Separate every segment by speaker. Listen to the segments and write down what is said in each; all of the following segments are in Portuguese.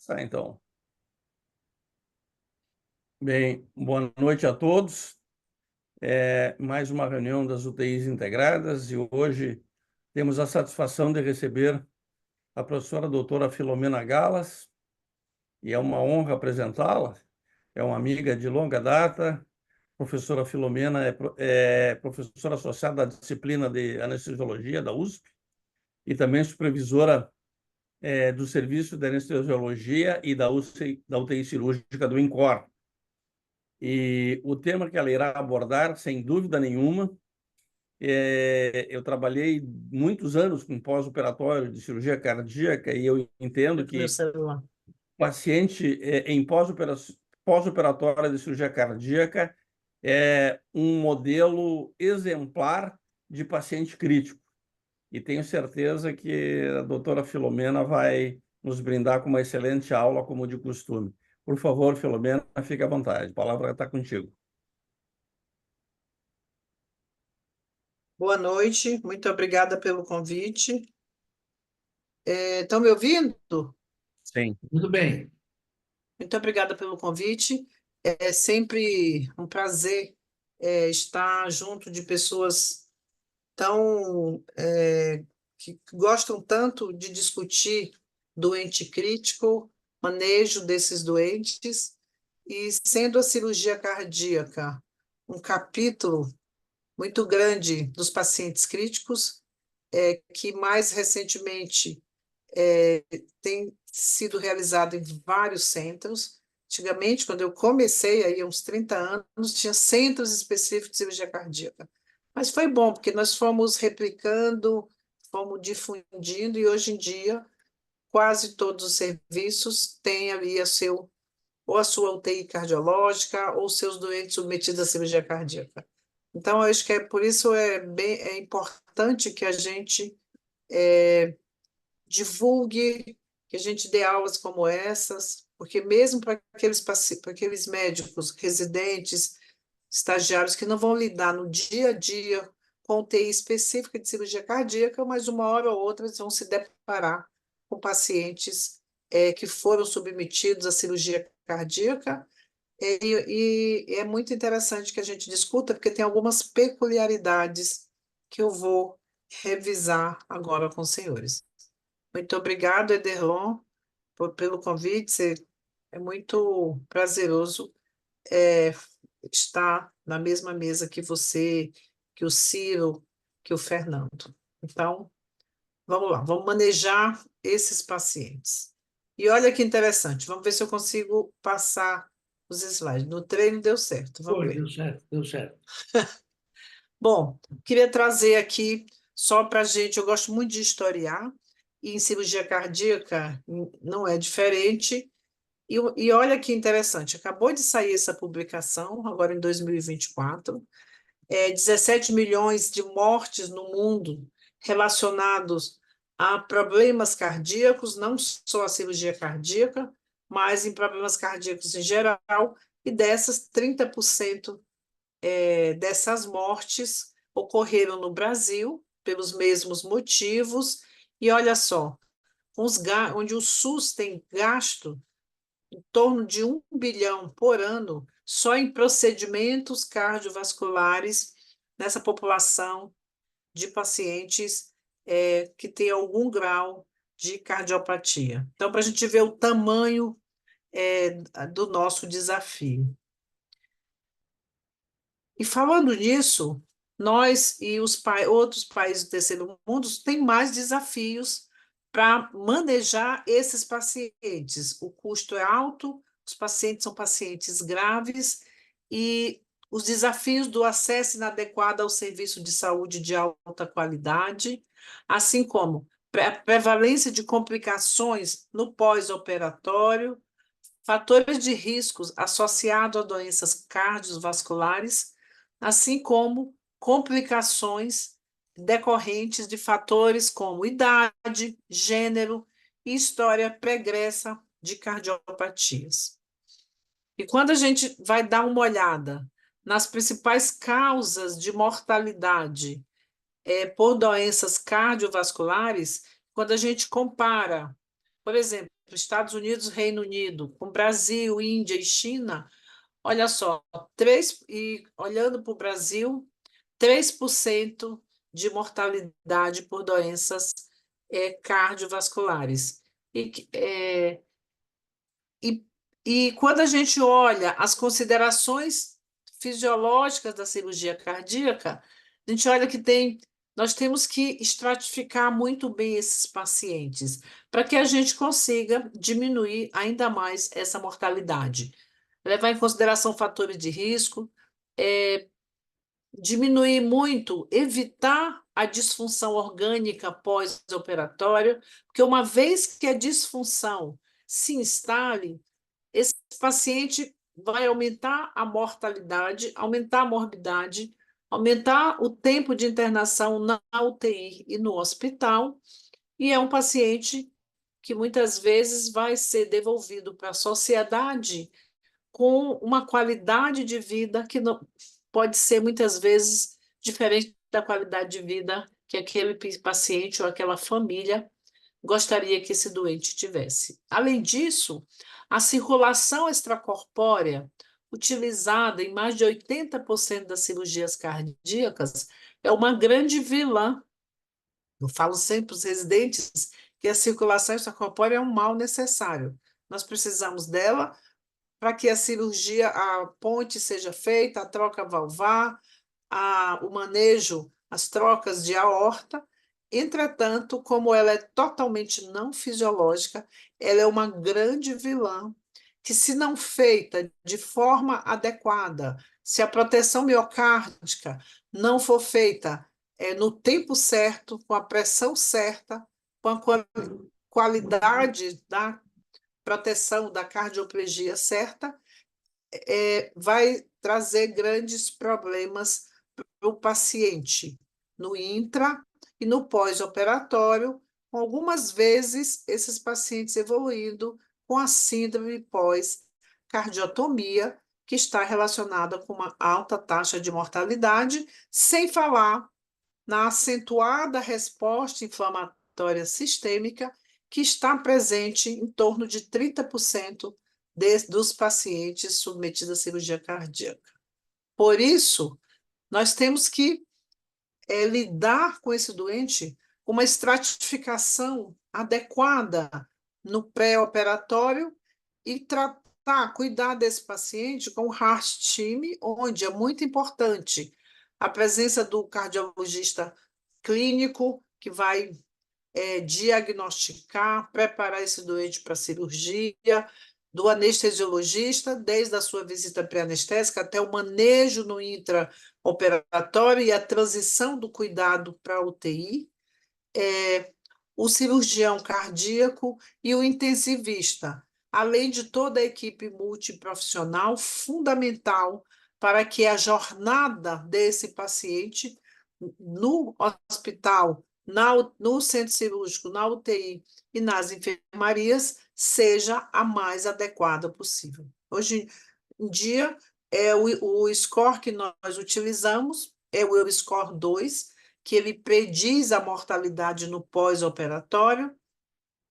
Speaker 1: Tá, então. Bem, boa noite a todos. Mais uma reunião das UTIs integradas e hoje temos a satisfação de receber a professora doutora Filomena Galas e é uma honra apresentá-la. É uma amiga de longa data. Professora Filomena é professora associada da disciplina de anestesiologia da USP e também supervisora do Serviço de Anestesiologia e da UTI cirúrgica do INCOR. E o tema que ela irá abordar, sem dúvida nenhuma, eu trabalhei muitos anos com pós-operatório de cirurgia cardíaca e eu entendo
Speaker 2: Meu
Speaker 1: que
Speaker 2: celular.
Speaker 1: paciente em pós-operatório de cirurgia cardíaca é um modelo exemplar de paciente crítico. E tenho certeza que a doutora Filomena vai nos brindar com uma excelente aula, como de costume. Por favor, Filomena, fique à vontade. A palavra está contigo.
Speaker 2: Boa noite, muito obrigada pelo convite. Estão me ouvindo?
Speaker 1: Sim. Tudo bem.
Speaker 2: Muito obrigada pelo convite. É sempre um prazer estar junto de pessoas que gostam tanto de discutir doente crítico, manejo desses doentes, e sendo a cirurgia cardíaca um capítulo muito grande dos pacientes críticos, que mais recentemente tem sido realizado em vários centros. Antigamente, quando eu comecei, aí, há uns 30 anos, tinha centros específicos de cirurgia cardíaca. Mas foi bom, porque nós fomos replicando, fomos difundindo, e hoje em dia, quase todos os serviços têm ali ou a sua UTI cardiológica, ou seus doentes submetidos à cirurgia cardíaca. Então, eu acho que por isso é importante que a gente divulgue, que a gente dê aulas como essas, porque mesmo para para aqueles médicos residentes, estagiários que não vão lidar no dia a dia com UTI específica de cirurgia cardíaca, mas uma hora ou outra eles vão se deparar com pacientes que foram submetidos à cirurgia cardíaca, e é muito interessante que a gente discuta, porque tem algumas peculiaridades que eu vou revisar agora com os senhores. Muito obrigado, Ederlon, pelo convite. É muito prazeroso é, estar na mesma mesa que você, que o Ciro, que o Fernando. Então, vamos lá, vamos manejar esses pacientes. E olha que interessante, vamos ver se eu consigo passar os slides. No treino deu certo, vamos
Speaker 1: Foi,
Speaker 2: ver.
Speaker 1: deu certo, deu certo.
Speaker 2: Bom, queria trazer aqui só para a gente, eu gosto muito de historiar, e em cirurgia cardíaca não é diferente. E olha que interessante, acabou de sair essa publicação, agora em 2024, 17 milhões de mortes no mundo relacionados a problemas cardíacos, não só a cirurgia cardíaca, mas em problemas cardíacos em geral, e dessas, 30% dessas mortes ocorreram no Brasil, pelos mesmos motivos, e olha só, onde o SUS tem gasto em torno de 1 bilhão por ano só em procedimentos cardiovasculares nessa população de pacientes que tem algum grau de cardiopatia. Então, para a gente ver o tamanho do nosso desafio. E falando nisso, nós e outros países do terceiro mundo têm mais desafios para manejar esses pacientes. O custo é alto, os pacientes são pacientes graves e os desafios do acesso inadequado ao serviço de saúde de alta qualidade, assim como a prevalência de complicações no pós-operatório, fatores de riscos associados a doenças cardiovasculares, assim como complicações decorrentes de fatores como idade, gênero e história pregressa de cardiopatias. E quando a gente vai dar uma olhada nas principais causas de mortalidade por doenças cardiovasculares, quando a gente compara, por exemplo, Estados Unidos, Reino Unido, com Brasil, Índia e China, olha só, olhando para o Brasil, 3% de mortalidade por doenças cardiovasculares. E, que- é, e, e quando a gente olha as considerações fisiológicas da cirurgia cardíaca, a gente olha que nós temos que estratificar muito bem esses pacientes, para que a gente consiga diminuir ainda mais essa mortalidade. Levar em consideração fatores de risco, diminuir muito, evitar a disfunção orgânica pós-operatória, porque uma vez que a disfunção se instale, esse paciente vai aumentar a mortalidade, aumentar a morbidade, aumentar o tempo de internação na UTI e no hospital, e é um paciente que muitas vezes vai ser devolvido para a sociedade com uma qualidade de vida que não, pode ser muitas vezes diferente da qualidade de vida que aquele paciente ou aquela família gostaria que esse doente tivesse. Além disso, a circulação extracorpórea, utilizada em mais de 80% das cirurgias cardíacas, é uma grande vilã. Eu falo sempre para os residentes que a circulação extracorpórea é um mal necessário. Nós precisamos dela para que a cirurgia, a ponte seja feita, a troca valvar, o manejo, as trocas de aorta. Entretanto, como ela é totalmente não fisiológica, ela é uma grande vilã que, se não feita de forma adequada, se a proteção miocárdica não for feita no tempo certo, com a pressão certa, com a qualidade da proteção da cardioplegia certa, vai trazer grandes problemas para o paciente no intra e no pós-operatório, com algumas vezes esses pacientes evoluindo com a síndrome pós-cardiotomia, que está relacionada com uma alta taxa de mortalidade, sem falar na acentuada resposta inflamatória sistêmica, que está presente em torno de 30% dos pacientes submetidos à cirurgia cardíaca. Por isso, nós temos que lidar com esse doente com uma estratificação adequada no pré-operatório e tratar, cuidar desse paciente com o heart team, onde é muito importante a presença do cardiologista clínico, que vai diagnosticar, preparar esse doente para a cirurgia, do anestesiologista, desde a sua visita pré-anestésica até o manejo no intraoperatório e a transição do cuidado para a UTI, o cirurgião cardíaco e o intensivista, além de toda a equipe multiprofissional fundamental para que a jornada desse paciente no hospital, no centro cirúrgico, na UTI e nas enfermarias seja a mais adequada possível. Hoje em dia, o score que nós utilizamos é o Euroscore 2, que ele prediz a mortalidade no pós-operatório,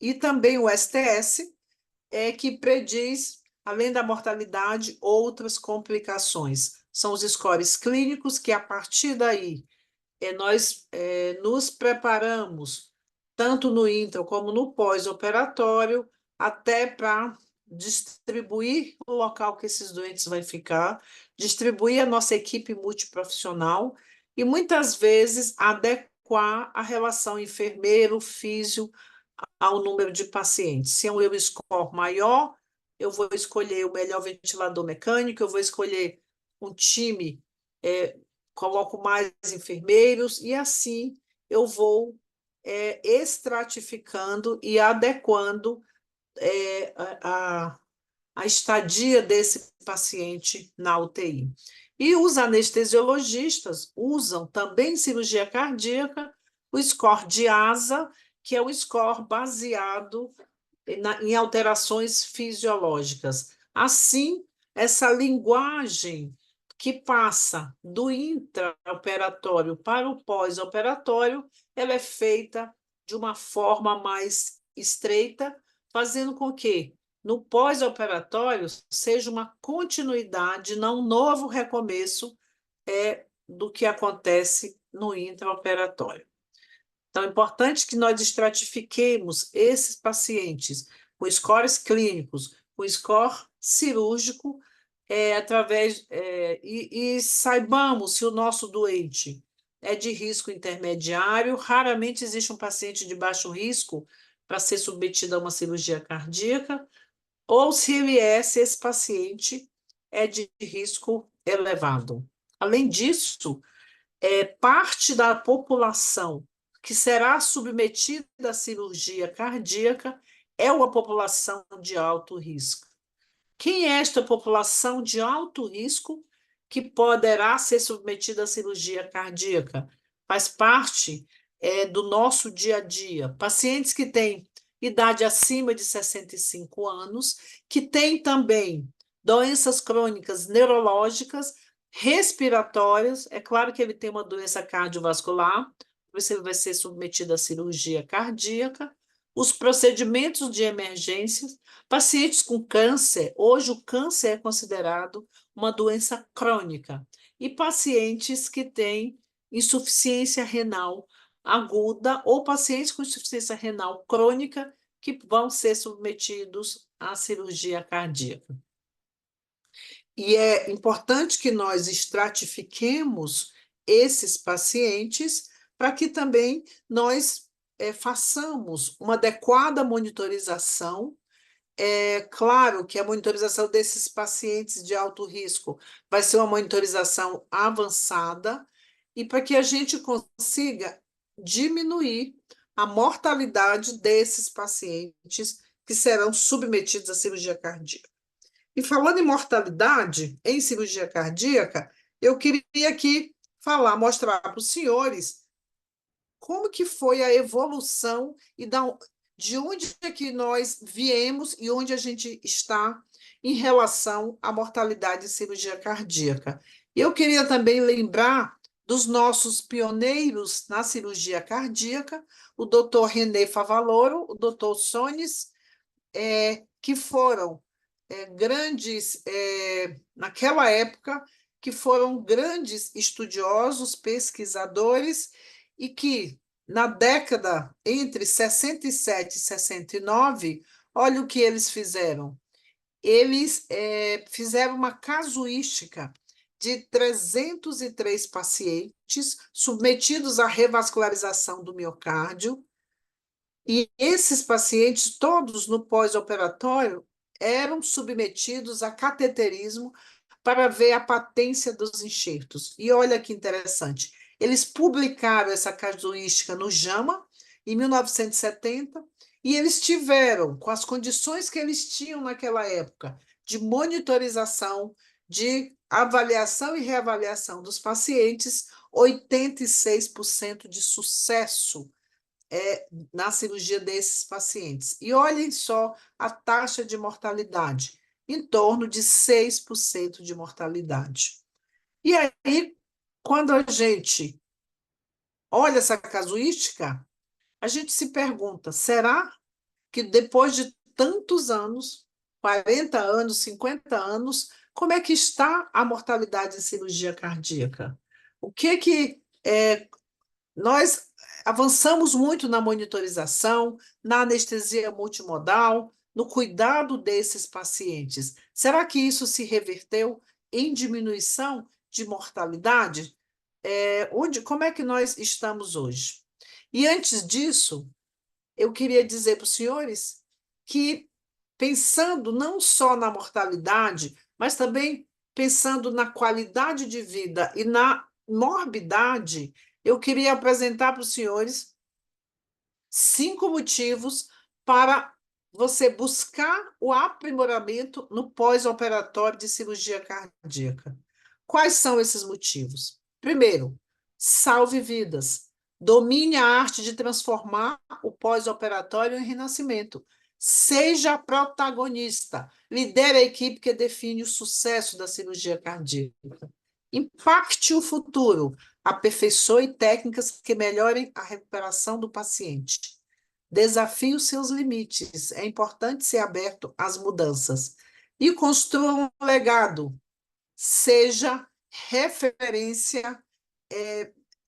Speaker 2: e também o STS, que prediz, além da mortalidade, outras complicações. São os scores clínicos que, a partir daí, nós nos preparamos, tanto no intra como no pós-operatório, até para distribuir o local que esses doentes vão ficar, distribuir a nossa equipe multiprofissional e, muitas vezes, adequar a relação enfermeiro-físio ao número de pacientes. Se é um Euroscore maior, eu vou escolher o melhor ventilador mecânico, eu vou escolher um time, coloco mais enfermeiros, e assim eu vou estratificando e adequando a estadia desse paciente na UTI. E os anestesiologistas usam também em cirurgia cardíaca o score de ASA, que é um score baseado em alterações fisiológicas. Assim, essa linguagem que passa do intraoperatório para o pós-operatório, ela é feita de uma forma mais estreita, fazendo com que no pós-operatório seja uma continuidade, não um novo recomeço do que acontece no intraoperatório. Então, é importante que nós estratifiquemos esses pacientes com scores clínicos, com score cirúrgico, e saibamos se o nosso doente é de risco intermediário. Raramente existe um paciente de baixo risco para ser submetido a uma cirurgia cardíaca, ou se esse paciente é de risco elevado. Além disso, parte da população que será submetida à cirurgia cardíaca é uma população de alto risco. Quem é esta população de alto risco que poderá ser submetida à cirurgia cardíaca? Faz parte do nosso dia a dia. Pacientes que têm idade acima de 65 anos, que têm também doenças crônicas neurológicas, respiratórias. É claro que ele tem uma doença cardiovascular, por isso ele vai ser submetido à cirurgia cardíaca. Os procedimentos de emergência, pacientes com câncer, hoje o câncer é considerado uma doença crônica, e pacientes que têm insuficiência renal aguda ou pacientes com insuficiência renal crônica que vão ser submetidos à cirurgia cardíaca. E é importante que nós estratifiquemos esses pacientes para que também nós façamos uma adequada monitorização. É claro que a monitorização desses pacientes de alto risco vai ser uma monitorização avançada, e para que a gente consiga diminuir a mortalidade desses pacientes que serão submetidos à cirurgia cardíaca. E falando em mortalidade em cirurgia cardíaca, eu queria aqui mostrar para os senhores como que foi a evolução de onde é que nós viemos e onde a gente está em relação à mortalidade em cirurgia cardíaca. Eu queria também lembrar dos nossos pioneiros na cirurgia cardíaca, o doutor René Favaloro, o doutor Sones, que foram grandes, naquela época, que foram grandes estudiosos, pesquisadores, e que, na década entre 67 e 69, olha o que eles fizeram. Eles fizeram uma casuística de 303 pacientes submetidos à revascularização do miocárdio, e esses pacientes, todos no pós-operatório, eram submetidos a cateterismo para ver a patência dos enxertos. E olha que interessante, eles publicaram essa casuística no JAMA, em 1970, e eles tiveram, com as condições que eles tinham naquela época, de monitorização, de avaliação e reavaliação dos pacientes, 86% de sucesso na cirurgia desses pacientes. E olhem só a taxa de mortalidade, em torno de 6% de mortalidade. E aí, quando a gente olha essa casuística, a gente se pergunta, será que depois de tantos anos, 40 anos, 50 anos, como é que está a mortalidade em cirurgia cardíaca? O que nós avançamos muito na monitorização, na anestesia multimodal, no cuidado desses pacientes. Será que isso se reverteu em diminuição de mortalidade? Como é que nós estamos hoje? E antes disso, eu queria dizer para os senhores que, pensando não só na mortalidade, mas também pensando na qualidade de vida e na morbidade, eu queria apresentar para os senhores 5 motivos para você buscar o aprimoramento no pós-operatório de cirurgia cardíaca. Quais são esses motivos? Primeiro, salve vidas. Domine a arte de transformar o pós-operatório em renascimento. Seja protagonista. Lidere a equipe que define o sucesso da cirurgia cardíaca. Impacte o futuro. Aperfeiçoe técnicas que melhorem a recuperação do paciente. desafie os seus limites. É importante ser aberto às mudanças. E construa um legado. Seja referência,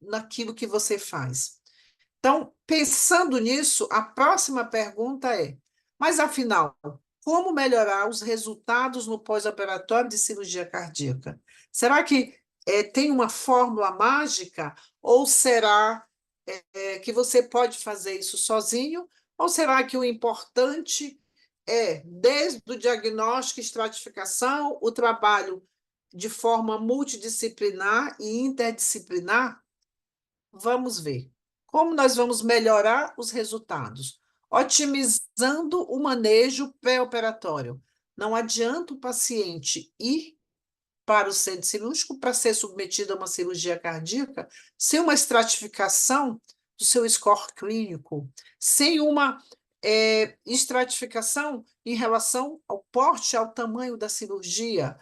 Speaker 2: naquilo que você faz. Então, pensando nisso, a próxima pergunta é: mas afinal, como melhorar os resultados no pós-operatório de cirurgia cardíaca? Será que tem uma fórmula mágica? Ou será que você pode fazer isso sozinho? Ou será que o importante é, desde o diagnóstico e estratificação, o trabalho de forma multidisciplinar e interdisciplinar? Vamos ver. Como nós vamos melhorar os resultados? Otimizando o manejo pré-operatório. Não adianta o paciente ir para o centro cirúrgico para ser submetido a uma cirurgia cardíaca sem uma estratificação do seu score clínico, sem uma estratificação em relação ao porte, ao tamanho da cirurgia.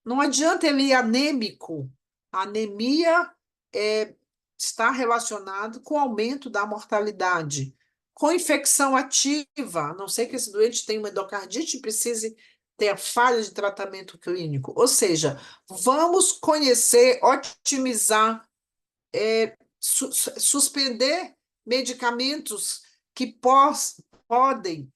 Speaker 2: Não adianta ele ir anêmico. A anemia é, está relacionada com o aumento da mortalidade, com infecção ativa, a não ser que esse doente tenha uma endocardite e precise ter a falha de tratamento clínico. Ou seja, vamos conhecer, otimizar, suspender medicamentos que podem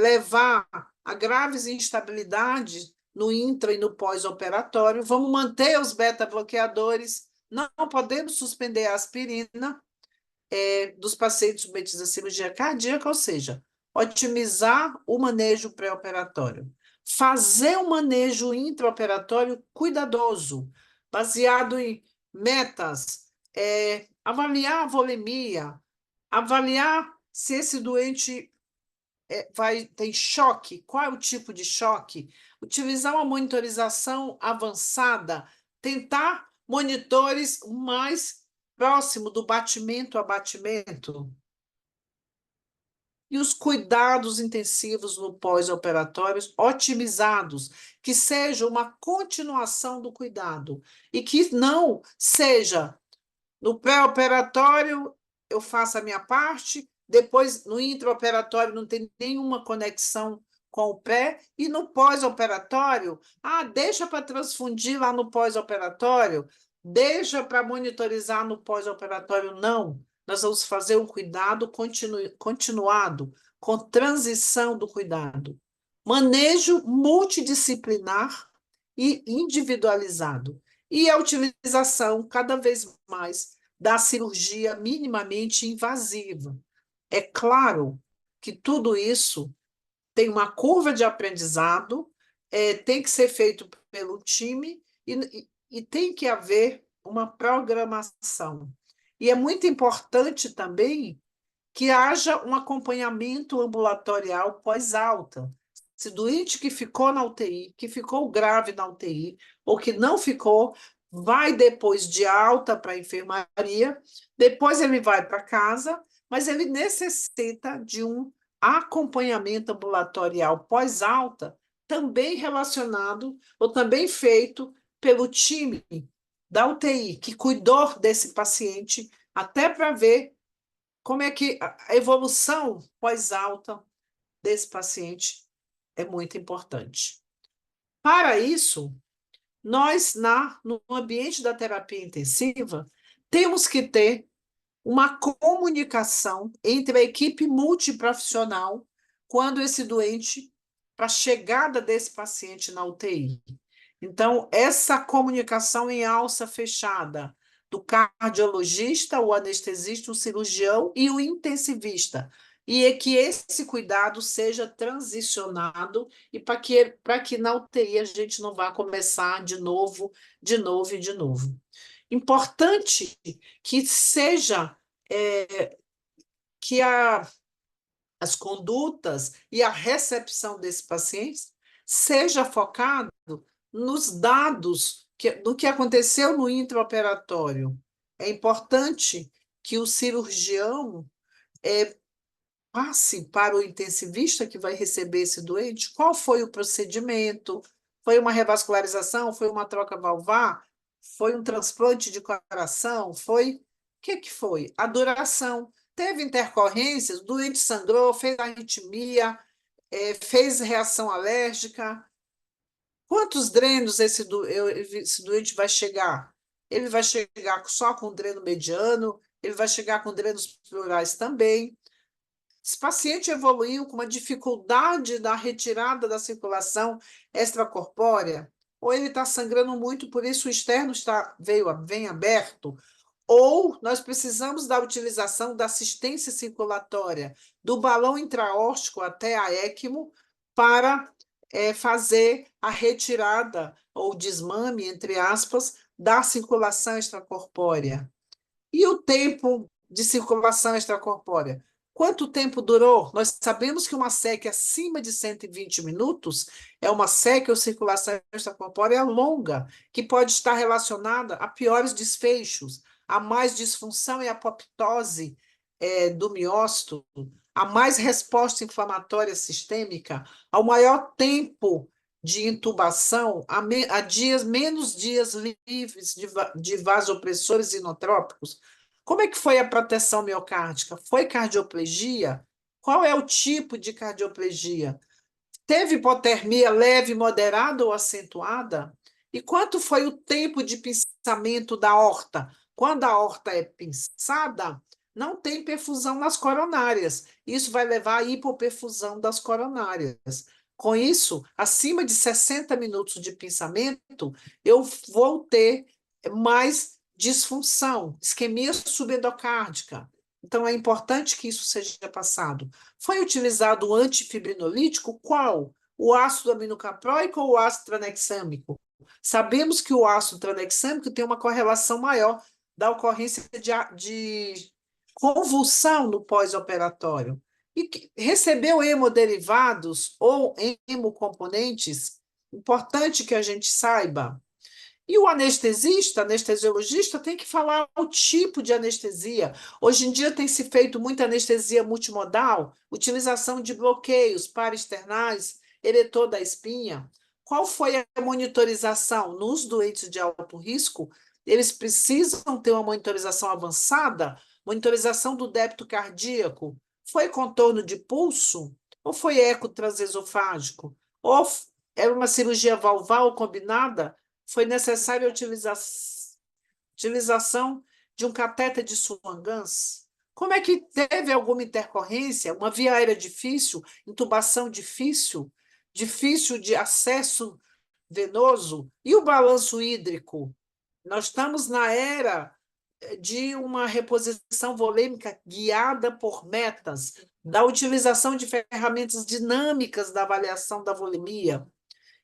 Speaker 2: levar a graves instabilidades no intra e no pós-operatório. Vamos manter os beta-bloqueadores. Não podemos suspender a aspirina dos pacientes submetidos à cirurgia cardíaca, ou seja, otimizar o manejo pré-operatório. Fazer um manejo intraoperatório cuidadoso, baseado em metas, avaliar a volemia, avaliar se esse doente tem choque, qual é o tipo de choque, utilizar uma monitorização avançada, tentar monitores mais próximo do batimento a batimento. E os cuidados intensivos no pós-operatório otimizados, que seja uma continuação do cuidado e que não seja no pré-operatório eu faço a minha parte, depois no intraoperatório não tem nenhuma conexão com o pré, e no pós-operatório, deixa para transfundir lá no pós-operatório, deixa para monitorizar no pós-operatório. Não, nós vamos fazer um cuidado continuado, com transição do cuidado. Manejo multidisciplinar e individualizado. E a utilização cada vez mais da cirurgia minimamente invasiva. É claro que tudo isso tem uma curva de aprendizado, tem que ser feito pelo time e tem que haver uma programação. E é muito importante também que haja um acompanhamento ambulatorial pós-alta. Se doente que ficou na UTI, que ficou grave na UTI, ou que não ficou, vai depois de alta para a enfermaria, depois ele vai para casa, mas ele necessita de um acompanhamento ambulatorial pós-alta, também relacionado, ou também feito pelo time da UTI, que cuidou desse paciente, até para ver como é que a evolução pós-alta desse paciente é muito importante. Para isso, nós, no ambiente da terapia intensiva, temos que ter uma comunicação entre a equipe multiprofissional quando esse doente, para a chegada desse paciente na UTI. Então, essa comunicação em alça fechada do cardiologista, o anestesista, o cirurgião e o intensivista, e é que esse cuidado seja transicionado e para que na UTI a gente não vá começar de novo, de novo e de novo. Importante que seja que as condutas e a recepção desses pacientes seja focado nos dados do que aconteceu no intraoperatório. É importante que o cirurgião passe para o intensivista que vai receber esse doente qual foi o procedimento, foi uma revascularização, foi uma troca valvar, foi um transplante de coração, foi... O que foi? A duração. Teve intercorrências, o doente sangrou, fez arritmia, fez reação alérgica. Quantos drenos esse doente vai chegar? Ele vai chegar só com dreno mediano, ele vai chegar com drenos pleurais também. Esse paciente evoluiu com uma dificuldade da retirada da circulação extracorpórea, ou ele está sangrando muito, por isso o externo vem aberto, ou nós precisamos da utilização da assistência circulatória do balão intraórtico até a ECMO para fazer a retirada ou desmame, entre aspas, da circulação extracorpórea. E o tempo de circulação extracorpórea? Quanto tempo durou? Nós sabemos que uma SEC acima de 120 minutos é uma SEC ou circulação extracorpórea longa, que pode estar relacionada a piores desfechos, a mais disfunção e apoptose do miócito, a mais resposta inflamatória sistêmica, ao maior tempo de intubação, menos dias livres de vasopressores inotrópicos. Como é que foi a proteção miocárdica? Foi cardioplegia? Qual é o tipo de cardioplegia? Teve hipotermia leve, moderada ou acentuada? E quanto foi o tempo de pinçamento da aorta? Quando a aorta é pinçada, não tem perfusão nas coronárias. Isso vai levar à hipoperfusão das coronárias. Com isso, acima de 60 minutos de pinçamento, eu vou ter mais disfunção, isquemia subendocárdica. Então, é importante que isso seja passado. Foi utilizado o antifibrinolítico? Qual? O ácido aminocapróico ou o ácido tranexâmico? Sabemos que o ácido tranexâmico tem uma correlação maior da ocorrência de convulsão no pós-operatório. E recebeu hemoderivados ou hemocomponentes? Importante que a gente saiba. E o anestesista, anestesiologista, tem que falar o tipo de anestesia. Hoje em dia tem se feito muita anestesia multimodal, utilização de bloqueios paraesternais, eretor da espinha. Qual foi a monitorização? Nos doentes de alto risco, eles precisam ter uma monitorização avançada, monitorização do débito cardíaco. Foi contorno de pulso? Ou foi eco transesofágico? Ou era uma cirurgia valval combinada? Foi necessária a utilização de um catéter de Swan-Ganz? Como é que teve alguma intercorrência, uma via aérea difícil, intubação difícil, difícil de acesso venoso? E o balanço hídrico? Nós estamos na era de uma reposição volêmica guiada por metas, da utilização de ferramentas dinâmicas da avaliação da volemia.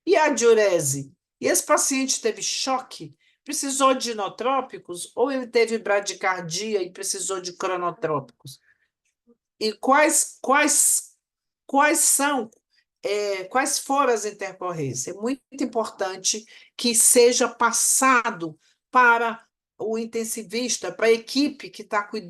Speaker 2: E a diurese? E esse paciente teve choque? Precisou de inotrópicos? Ou ele teve bradicardia e precisou de cronotrópicos? E quais foram as intercorrências? É muito importante que seja passado para o intensivista, para a equipe que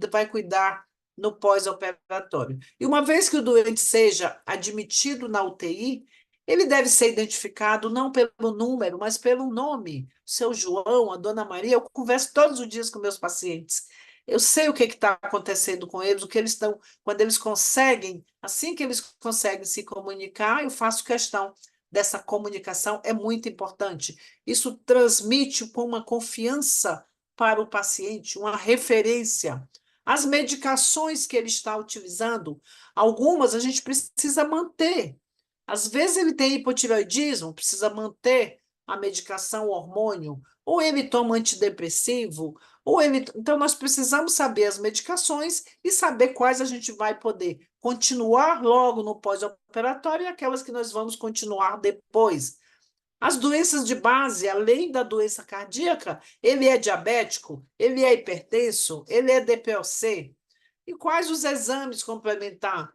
Speaker 2: vai cuidar no pós-operatório. E uma vez que o doente seja admitido na UTI, ele deve ser identificado não pelo número, mas pelo nome. O seu João, a dona Maria, eu converso todos os dias com meus pacientes. Eu sei o que está acontecendo com eles, o que eles estão, quando eles conseguem, assim que eles conseguem se comunicar, eu faço questão dessa comunicação, é muito importante. Isso transmite com uma confiança para o paciente, uma referência. As medicações que ele está utilizando, algumas a gente precisa manter. Às vezes ele tem hipotireoidismo, precisa manter a medicação, o hormônio, ou ele toma antidepressivo, ou ele. Então, nós precisamos saber as medicações e saber quais a gente vai poder continuar logo no pós-operatório e aquelas que nós vamos continuar depois. As doenças de base, além da doença cardíaca, ele é diabético, ele é hipertenso, ele é DPOC. E quais os exames complementares?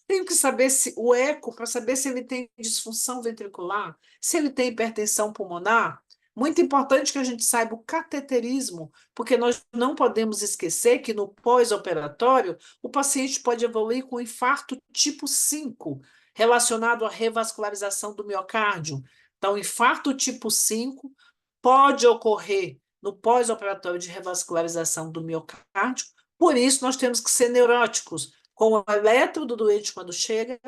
Speaker 2: Tenho que saber se o eco para saber se ele tem disfunção ventricular, se ele tem hipertensão pulmonar. Muito importante que a gente saiba o cateterismo, porque nós não podemos esquecer que no pós-operatório o paciente pode evoluir com infarto tipo 5, relacionado à revascularização do miocárdio. Então, infarto tipo 5 pode ocorrer no pós-operatório de revascularização do miocárdio, Por isso, nós temos que ser neuróticos com o eletro do doente quando chega,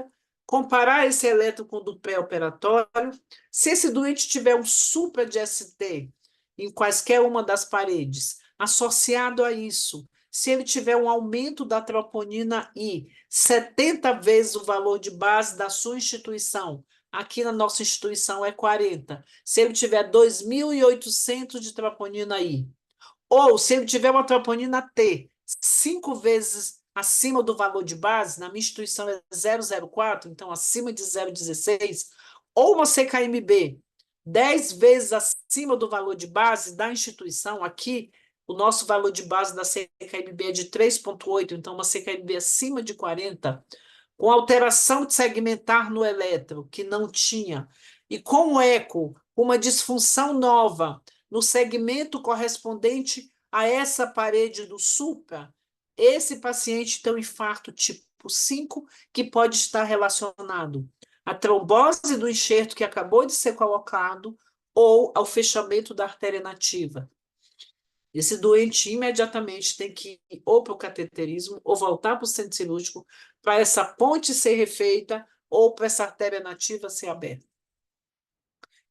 Speaker 2: comparar esse eletro com o do pré-operatório. Se esse doente tiver um supra de ST em quaisquer uma das paredes, associado a isso, se ele tiver um aumento da troponina I, 70 vezes o valor de base da sua instituição, aqui na nossa instituição é 40. Se ele tiver 2.800 de troponina I, ou se ele tiver uma troponina T 5 vezes acima do valor de base, na minha instituição é 0,04, então acima de 0,16, ou uma CKMB 10 vezes acima do valor de base da instituição, aqui o nosso valor de base da CKMB é de 3,8, então uma CKMB acima de 40, com alteração de segmentar no eletro, que não tinha, e com o eco, uma disfunção nova no segmento correspondente a essa parede do supra, esse paciente tem um infarto tipo 5, que pode estar relacionado à trombose do enxerto que acabou de ser colocado ou ao fechamento da artéria nativa. Esse doente imediatamente tem que ir ou para o cateterismo ou voltar para o centro cirúrgico para essa ponte ser refeita ou para essa artéria nativa ser aberta.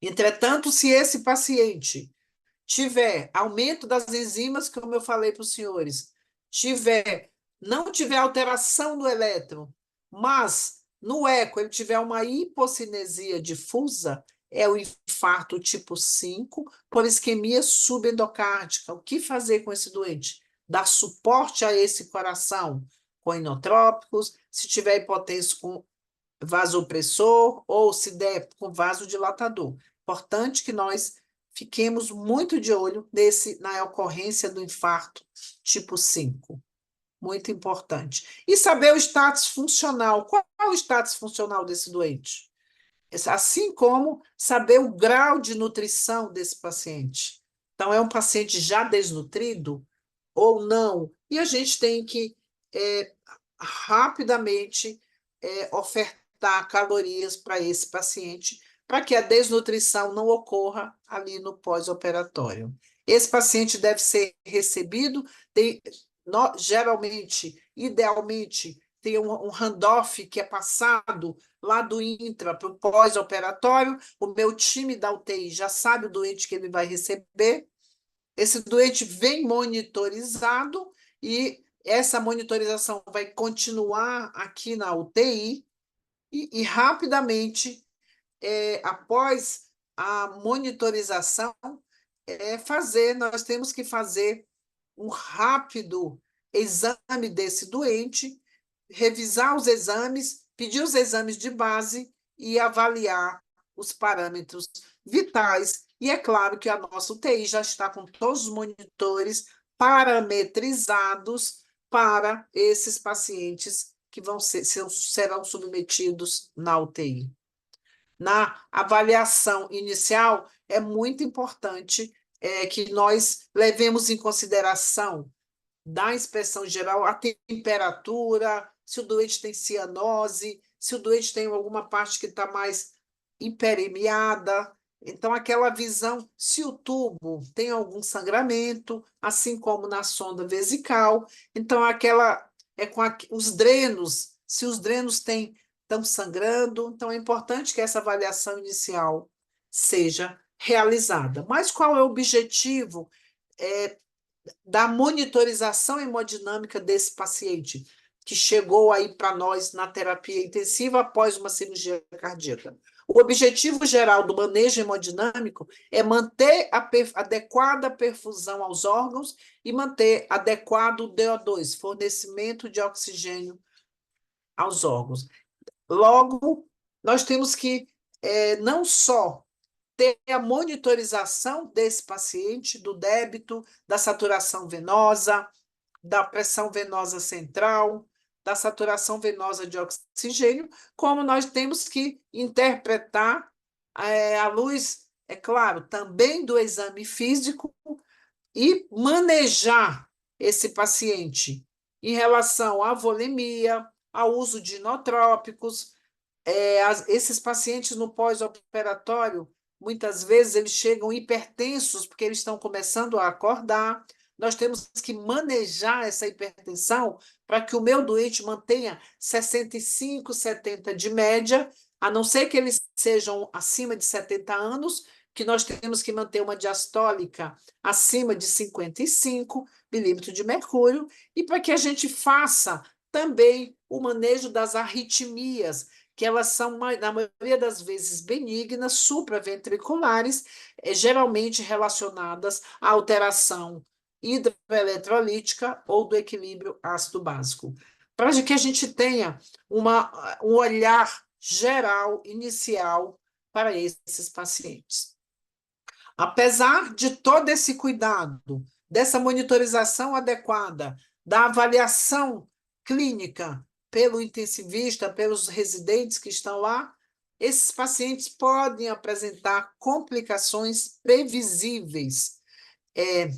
Speaker 2: Entretanto, se esse paciente tiver aumento das enzimas, como eu falei para os senhores, não tiver alteração do elétron, mas no eco ele tiver uma hipocinesia difusa, é o infarto tipo 5 por isquemia subendocárdica. O que fazer com esse doente? Dar suporte a esse coração com inotrópicos, se tiver hipotenso com vasopressor ou se der com vasodilatador. Importante que nós fiquemos muito de olho na ocorrência do infarto tipo 5. Muito importante. E saber o status funcional. Qual é o status funcional desse doente? Assim como saber o grau de nutrição desse paciente. Então, é um paciente já desnutrido ou não? E a gente tem que rapidamente ofertar calorias para esse paciente, para que a desnutrição não ocorra ali no pós-operatório. Esse paciente deve ser recebido, geralmente, idealmente, tem um handoff que é passado lá do intra para o pós-operatório, o meu time da UTI já sabe o doente que ele vai receber, esse doente vem monitorizado e essa monitorização vai continuar aqui na UTI e rapidamente, após a monitorização, nós temos que fazer um rápido exame desse doente, revisar os exames, pedir os exames de base e avaliar os parâmetros vitais. E é claro que a nossa UTI já está com todos os monitores parametrizados para esses pacientes que serão submetidos na UTI. Na avaliação inicial, é muito importante que nós levemos em consideração da inspeção geral a temperatura, se o doente tem cianose, se o doente tem alguma parte que está mais hiperemiada. Então, aquela visão, se o tubo tem algum sangramento, assim como na sonda vesical. Então, os drenos, se os drenos estão sangrando. Então, é importante que essa avaliação inicial seja realizada. Mas qual é o objetivo da monitorização hemodinâmica desse paciente que chegou aí para nós na terapia intensiva após uma cirurgia cardíaca? O objetivo geral do manejo hemodinâmico é manter a adequada perfusão aos órgãos e manter adequado DO2, fornecimento de oxigênio aos órgãos. Logo, nós temos que não só ter a monitorização desse paciente, do débito, da saturação venosa, da pressão venosa central, da saturação venosa de oxigênio, como nós temos que interpretar à luz, é claro, também do exame físico e manejar esse paciente em relação à volemia, ao uso de inotrópicos. Esses pacientes no pós-operatório, muitas vezes eles chegam hipertensos porque eles estão começando a acordar, nós temos que manejar essa hipertensão para que o meu doente mantenha 65, 70 de média, a não ser que eles sejam acima de 70 anos, que nós temos que manter uma diastólica acima de 55 milímetros de mercúrio, e para que a gente faça também o manejo das arritmias, que elas são, na maioria das vezes, benignas, supraventriculares, geralmente relacionadas à alteração hidroeletrolítica ou do equilíbrio ácido básico. Para que a gente tenha um olhar geral, inicial, para esses pacientes. Apesar de todo esse cuidado, dessa monitorização adequada, da avaliação clínica pelo intensivista, pelos residentes que estão lá, esses pacientes podem apresentar complicações previsíveis.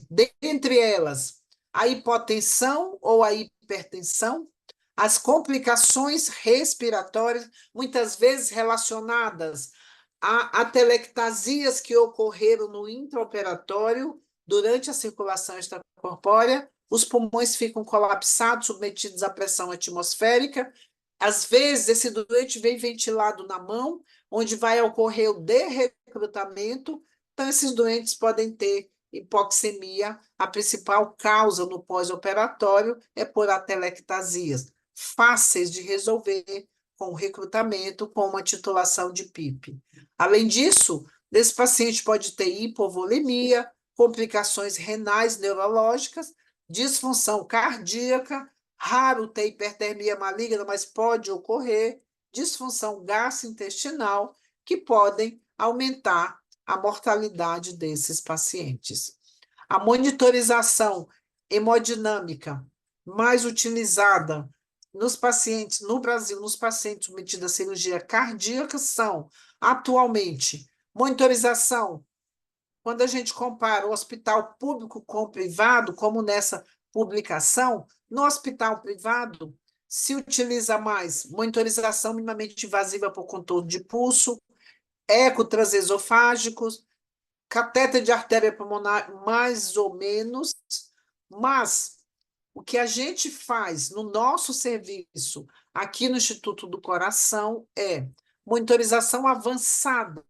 Speaker 2: Dentre elas, a hipotensão ou a hipertensão, as complicações respiratórias, muitas vezes relacionadas a atelectasias que ocorreram no intraoperatório durante a circulação extracorpórea, os pulmões ficam colapsados, submetidos à pressão atmosférica. Às vezes, esse doente vem ventilado na mão, onde vai ocorrer o derrecrutamento. Então, esses doentes podem ter hipoxemia. A principal causa no pós-operatório é por atelectasias, fáceis de resolver com o recrutamento, com uma titulação de PIP. Além disso, esse paciente pode ter hipovolemia, complicações renais neurológicas, disfunção cardíaca, raro ter hipertermia maligna, mas pode ocorrer, disfunção gastrointestinal, que podem aumentar a mortalidade desses pacientes. A monitorização hemodinâmica mais utilizada nos pacientes, no Brasil, nos pacientes submetidos à cirurgia cardíaca, são, atualmente, monitorização, quando a gente compara o hospital público com o privado, como nessa publicação, no hospital privado se utiliza mais monitorização minimamente invasiva por controle de pulso, eco transesofágicos, catéter de artéria pulmonar, mais ou menos, mas o que a gente faz no nosso serviço aqui no Instituto do Coração é monitorização avançada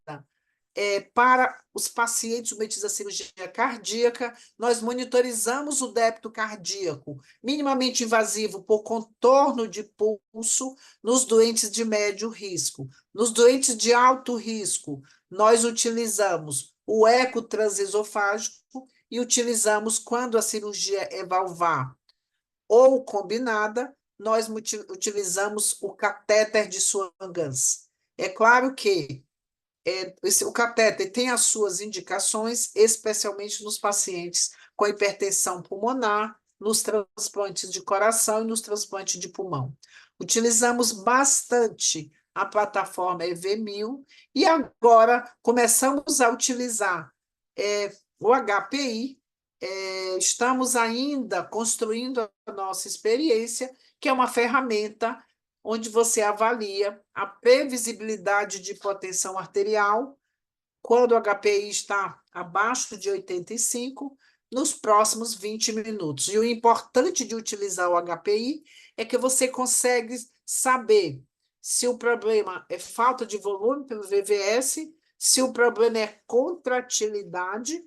Speaker 2: para os pacientes submetidos à cirurgia cardíaca. Nós monitorizamos o débito cardíaco minimamente invasivo por contorno de pulso nos doentes de médio risco. Nos doentes de alto risco, nós utilizamos o eco transesofágico e utilizamos, quando a cirurgia é valvar ou combinada, nós utilizamos o catéter de Swan-Ganz. É claro que o catéter tem as suas indicações, especialmente nos pacientes com hipertensão pulmonar, nos transplantes de coração e nos transplantes de pulmão. Utilizamos bastante a plataforma EV1000 e agora começamos a utilizar o HPI. Estamos ainda construindo a nossa experiência, que é uma ferramenta onde você avalia a previsibilidade de hipotensão arterial quando o HPI está abaixo de 85, nos próximos 20 minutos. E o importante de utilizar o HPI é que você consegue saber se o problema é falta de volume pelo VVS, se o problema é contratilidade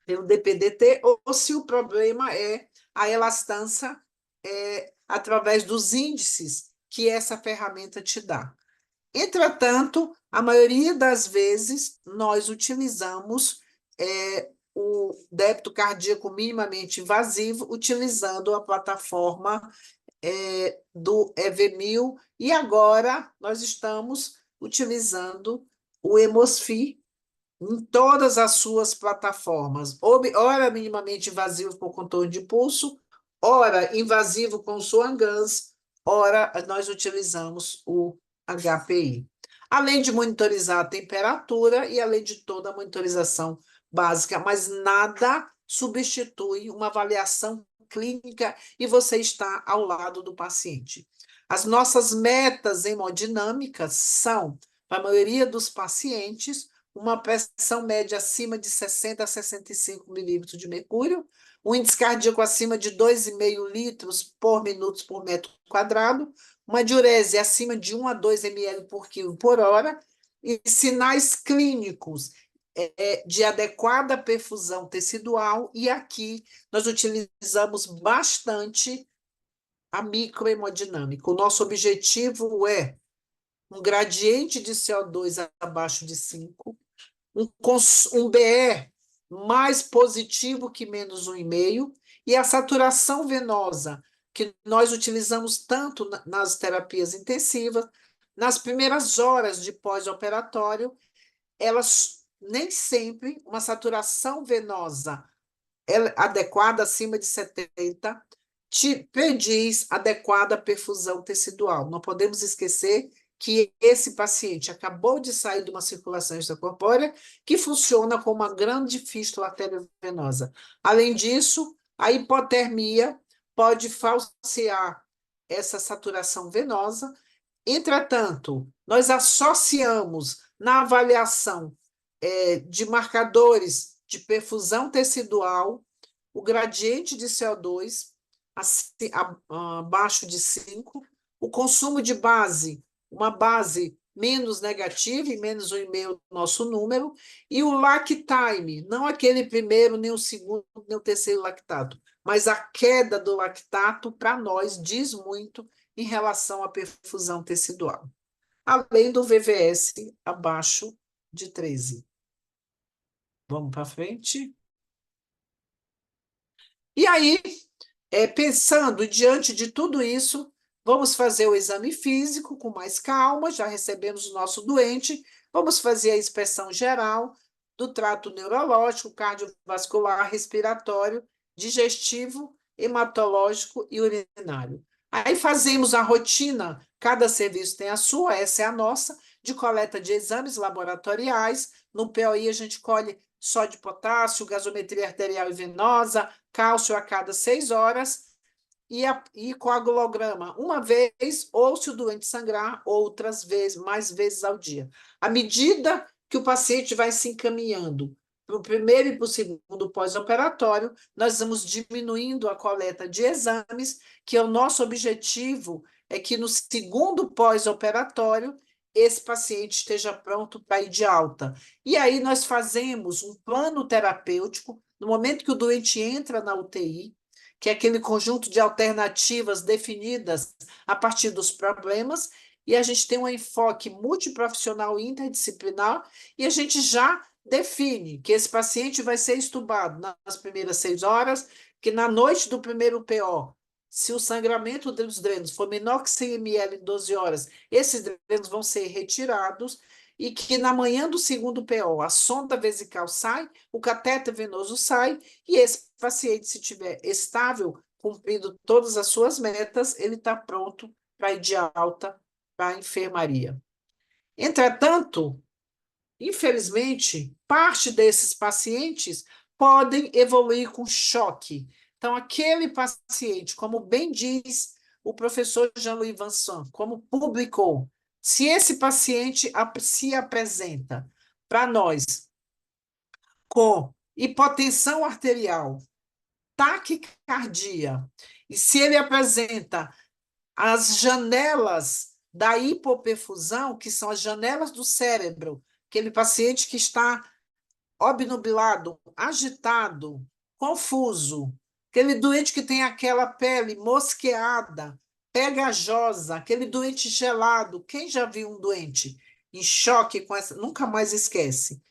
Speaker 2: pelo DPDT, ou se o problema é a elastância através dos índices que essa ferramenta te dá. Entretanto, a maioria das vezes, nós utilizamos o débito cardíaco minimamente invasivo, utilizando a plataforma do EV1000, e agora nós estamos utilizando o Hemosfir em todas as suas plataformas, ora minimamente invasivo por contorno de pulso, ora invasivo com Swan-Ganz, ora nós utilizamos o HPI. Além de monitorizar a temperatura e além de toda a monitorização básica, mas nada substitui uma avaliação clínica e você está ao lado do paciente. As nossas metas hemodinâmicas são, para a maioria dos pacientes, uma pressão média acima de 60 a 65 milímetros de mercúrio, um índice cardíaco acima de 2,5 litros por minuto por metro quadrado, uma diurese acima de 1 a 2 ml por quilo por hora, e sinais clínicos de adequada perfusão tecidual, e aqui nós utilizamos bastante a microhemodinâmica. O nosso objetivo é um gradiente de CO2 abaixo de 5, um BE mais positivo que menos 1,5, e a saturação venosa, que nós utilizamos tanto nas terapias intensivas, nas primeiras horas de pós-operatório, elas nem sempre uma saturação venosa adequada acima de 70 te prediz adequada perfusão tecidual. Não podemos esquecer que esse paciente acabou de sair de uma circulação extracorpórea que funciona como uma grande fístula arteriovenosa. Além disso, a hipotermia pode falsear essa saturação venosa. Entretanto, nós associamos na avaliação de marcadores de perfusão tecidual o gradiente de CO2 abaixo de 5, o consumo de base, uma base menos negativa, e menos 1,5 nosso número, e o lactime, não aquele primeiro, nem o segundo, nem o terceiro lactato, mas a queda do lactato, para nós, diz muito em relação à perfusão tecidual, além do VVS abaixo de 13. Vamos para frente. E aí, pensando diante de tudo isso, vamos fazer o exame físico com mais calma, já recebemos o nosso doente, vamos fazer a inspeção geral do trato neurológico, cardiovascular, respiratório, digestivo, hematológico e urinário. Aí fazemos a rotina, cada serviço tem a sua, essa é a nossa, de coleta de exames laboratoriais. No POI a gente colhe sódio e potássio, gasometria arterial e venosa, cálcio a cada 6 horas, e coagulograma uma vez, ou se o doente sangrar, outras vezes, mais vezes ao dia. À medida que o paciente vai se encaminhando para o primeiro e para o segundo pós-operatório, nós vamos diminuindo a coleta de exames, que é o nosso objetivo, é que no segundo pós-operatório esse paciente esteja pronto para ir de alta. E aí nós fazemos um plano terapêutico, no momento que o doente entra na UTI, que é aquele conjunto de alternativas definidas a partir dos problemas, e a gente tem um enfoque multiprofissional e interdisciplinar, e a gente já define que esse paciente vai ser estubado nas primeiras 6 horas, que na noite do primeiro PO, se o sangramento dos drenos for menor que 100 ml em 12 horas, esses drenos vão ser retirados, e que na manhã do segundo PO a sonda vesical sai, o catéter venoso sai, e esse paciente, se estiver estável, cumprindo todas as suas metas, ele está pronto para ir de alta para a enfermaria. Entretanto, infelizmente, parte desses pacientes podem evoluir com choque. Então, aquele paciente, como bem diz o professor Jean-Louis Vincent, como publicou, se esse paciente se apresenta para nós com hipotensão arterial, taquicardia, e se ele apresenta as janelas da hipoperfusão, que são as janelas do cérebro, aquele paciente que está obnubilado, agitado, confuso, aquele doente que tem aquela pele mosqueada, pegajosa, aquele doente gelado. Quem já viu um doente em choque com essa? Nunca mais esquece.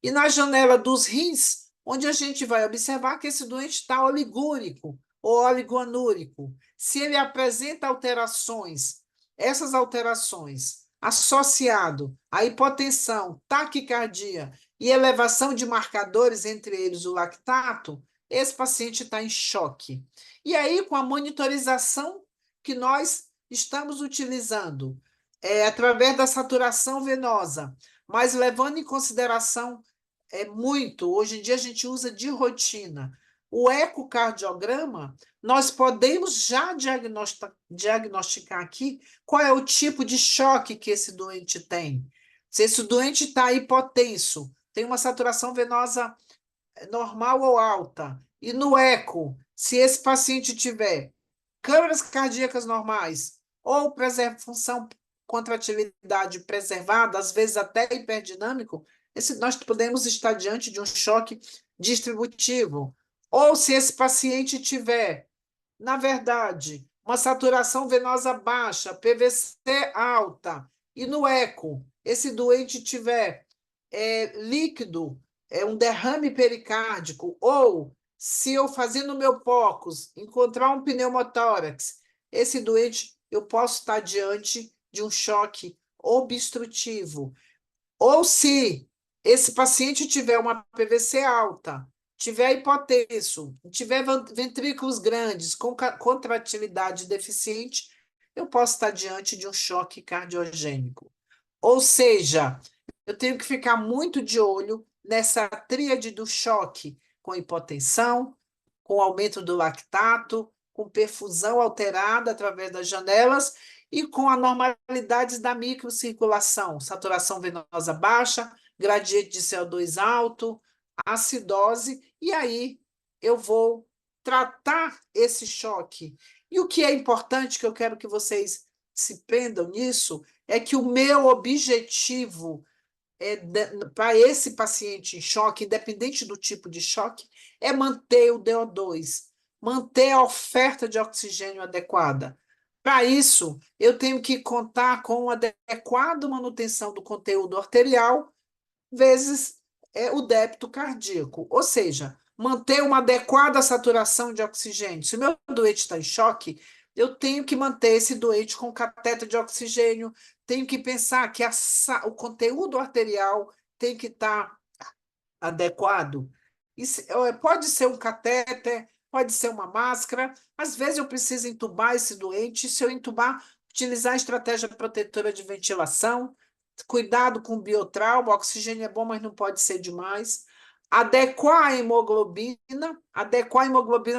Speaker 2: E na janela dos rins, onde a gente vai observar que esse doente está oligúrico ou oligoanúrico. Se ele apresenta alterações, essas alterações associado à hipotensão, taquicardia e elevação de marcadores, entre eles o lactato, esse paciente está em choque. E aí, com a monitorização que nós estamos utilizando, através da saturação venosa, mas levando em consideração hoje em dia a gente usa de rotina, o ecocardiograma, nós podemos já diagnosticar aqui qual é o tipo de choque que esse doente tem. Se esse doente está hipotenso, tem uma saturação venosa normal ou alta, e no eco, se esse paciente tiver câmaras cardíacas normais ou função contratilidade preservada, às vezes até hiperdinâmico, nós podemos estar diante de um choque distributivo. Ou se esse paciente tiver, na verdade, uma saturação venosa baixa, PVC alta, e no eco, esse doente tiver líquido, um derrame pericárdico, ou se eu fazendo meu POCUS encontrar um pneumotórax, esse doente, eu posso estar diante de um choque obstrutivo. Ou se esse paciente tiver uma PVC alta, tiver hipotenso, tiver ventrículos grandes, com contratilidade deficiente, eu posso estar diante de um choque cardiogênico. Ou seja, eu tenho que ficar muito de olho nessa tríade do choque, com hipotensão, com aumento do lactato, com perfusão alterada através das janelas e com anormalidades da microcirculação, saturação venosa baixa, gradiente de CO2 alto, acidose, e aí eu vou tratar esse choque. E o que é importante, que eu quero que vocês se prendam nisso, é que o meu objetivo para esse paciente em choque, independente do tipo de choque, é manter o DO2, manter a oferta de oxigênio adequada. Para isso, eu tenho que contar com uma adequada manutenção do conteúdo arterial, vezes o débito cardíaco, ou seja, manter uma adequada saturação de oxigênio. Se o meu doente está em choque, eu tenho que manter esse doente com cateter de oxigênio, tenho que pensar que o conteúdo arterial tem que estar adequado. Pode ser um catéter, pode ser uma máscara, às vezes eu preciso entubar esse doente, se eu entubar, utilizar a estratégia protetora de ventilação, cuidado com o biotrauma, o oxigênio é bom, mas não pode ser demais. Adequar a hemoglobina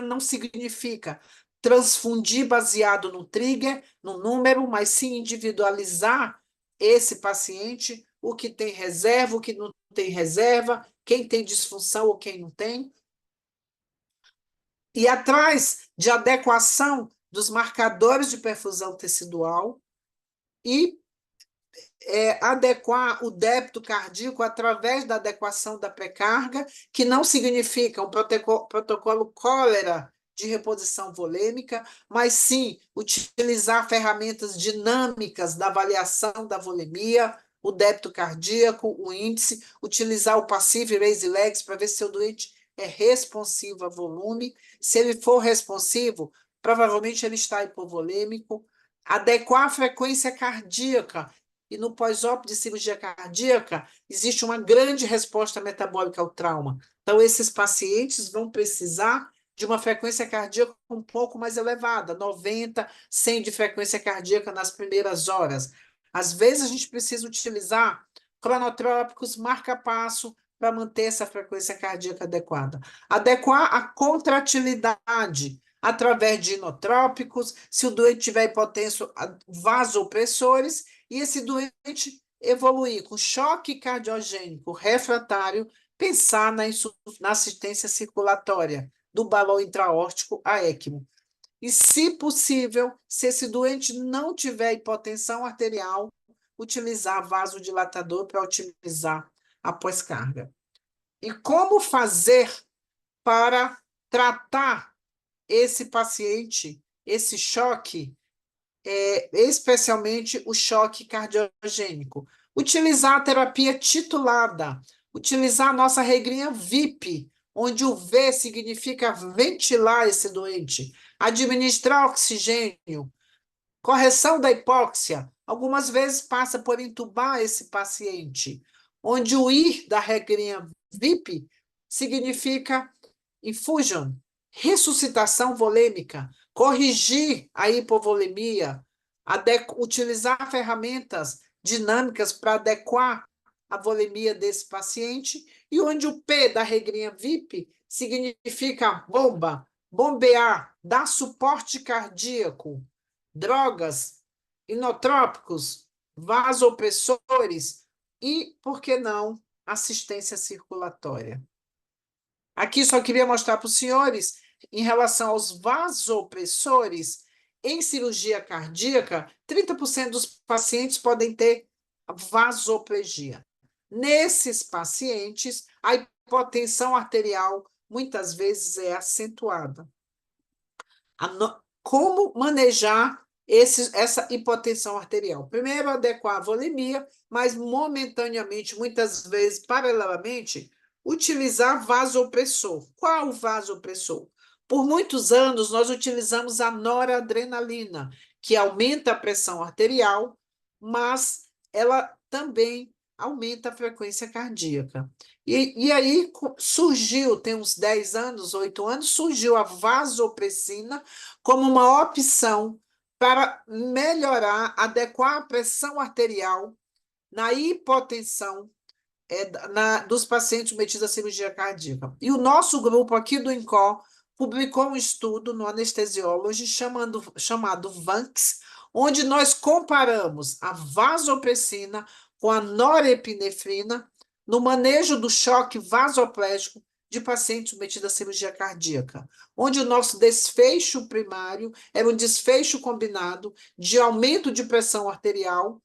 Speaker 2: não significa transfundir baseado no trigger, no número, mas sim individualizar esse paciente, o que tem reserva, o que não tem reserva, quem tem disfunção ou quem não tem. E atrás de adequação dos marcadores de perfusão tecidual e adequar o débito cardíaco através da adequação da pré-carga, que não significa um protocolo cólera de reposição volêmica, mas sim utilizar ferramentas dinâmicas da avaliação da volemia, o débito cardíaco, o índice, utilizar o passive raise legs para ver se o doente é responsivo a volume. Se ele for responsivo, provavelmente ele está hipovolêmico. Adequar a frequência cardíaca. E no pós-op de cirurgia cardíaca, existe uma grande resposta metabólica ao trauma. Então, esses pacientes vão precisar de uma frequência cardíaca um pouco mais elevada, 90, 100 de frequência cardíaca nas primeiras horas. Às vezes, a gente precisa utilizar cronotrópicos, marca-passo, para manter essa frequência cardíaca adequada. Adequar a contratilidade através de inotrópicos, se o doente tiver hipotenso, vasopressores, e esse doente evoluir com choque cardiogênico refratário, pensar na assistência circulatória do balão intraórtico a ECMO. E, se possível, se esse doente não tiver hipotensão arterial, utilizar vasodilatador para otimizar a pós-carga. E como fazer para tratar esse paciente, esse choque, especialmente o choque cardiogênico? Utilizar a terapia titulada, utilizar a nossa regrinha VIP, onde o V significa ventilar esse doente, administrar oxigênio, correção da hipóxia, algumas vezes passa por entubar esse paciente, onde o I da regrinha VIP significa infusion, ressuscitação volêmica, corrigir a hipovolemia, utilizar ferramentas dinâmicas para adequar a volemia desse paciente, e onde o P da regrinha VIP significa bomba, bombear, dar suporte cardíaco, drogas, inotrópicos, vasopressores, e, por que não, assistência circulatória. Aqui só queria mostrar para os senhores, em relação aos vasopressores, em cirurgia cardíaca, 30% dos pacientes podem ter vasoplegia. Nesses pacientes, a hipotensão arterial muitas vezes é acentuada. Como manejar essa hipotensão arterial? Primeiro, adequar a volemia, mas momentaneamente, muitas vezes, paralelamente, utilizar vasopressor. Qual vasopressor? Por muitos anos, nós utilizamos a noradrenalina, que aumenta a pressão arterial, mas ela também aumenta a frequência cardíaca. E aí surgiu, tem uns 10 anos, 8 anos, surgiu a vasopressina como uma opção para melhorar, adequar a pressão arterial na hipotensão dos pacientes submetidos à cirurgia cardíaca. E o nosso grupo aqui do INCOR publicou um estudo no Anesthesiology chamado VANCS, onde nós comparamos a vasopressina com a norepinefrina no manejo do choque vasoplégico de pacientes submetidos à cirurgia cardíaca, onde o nosso desfecho primário era um desfecho combinado de aumento de pressão arterial,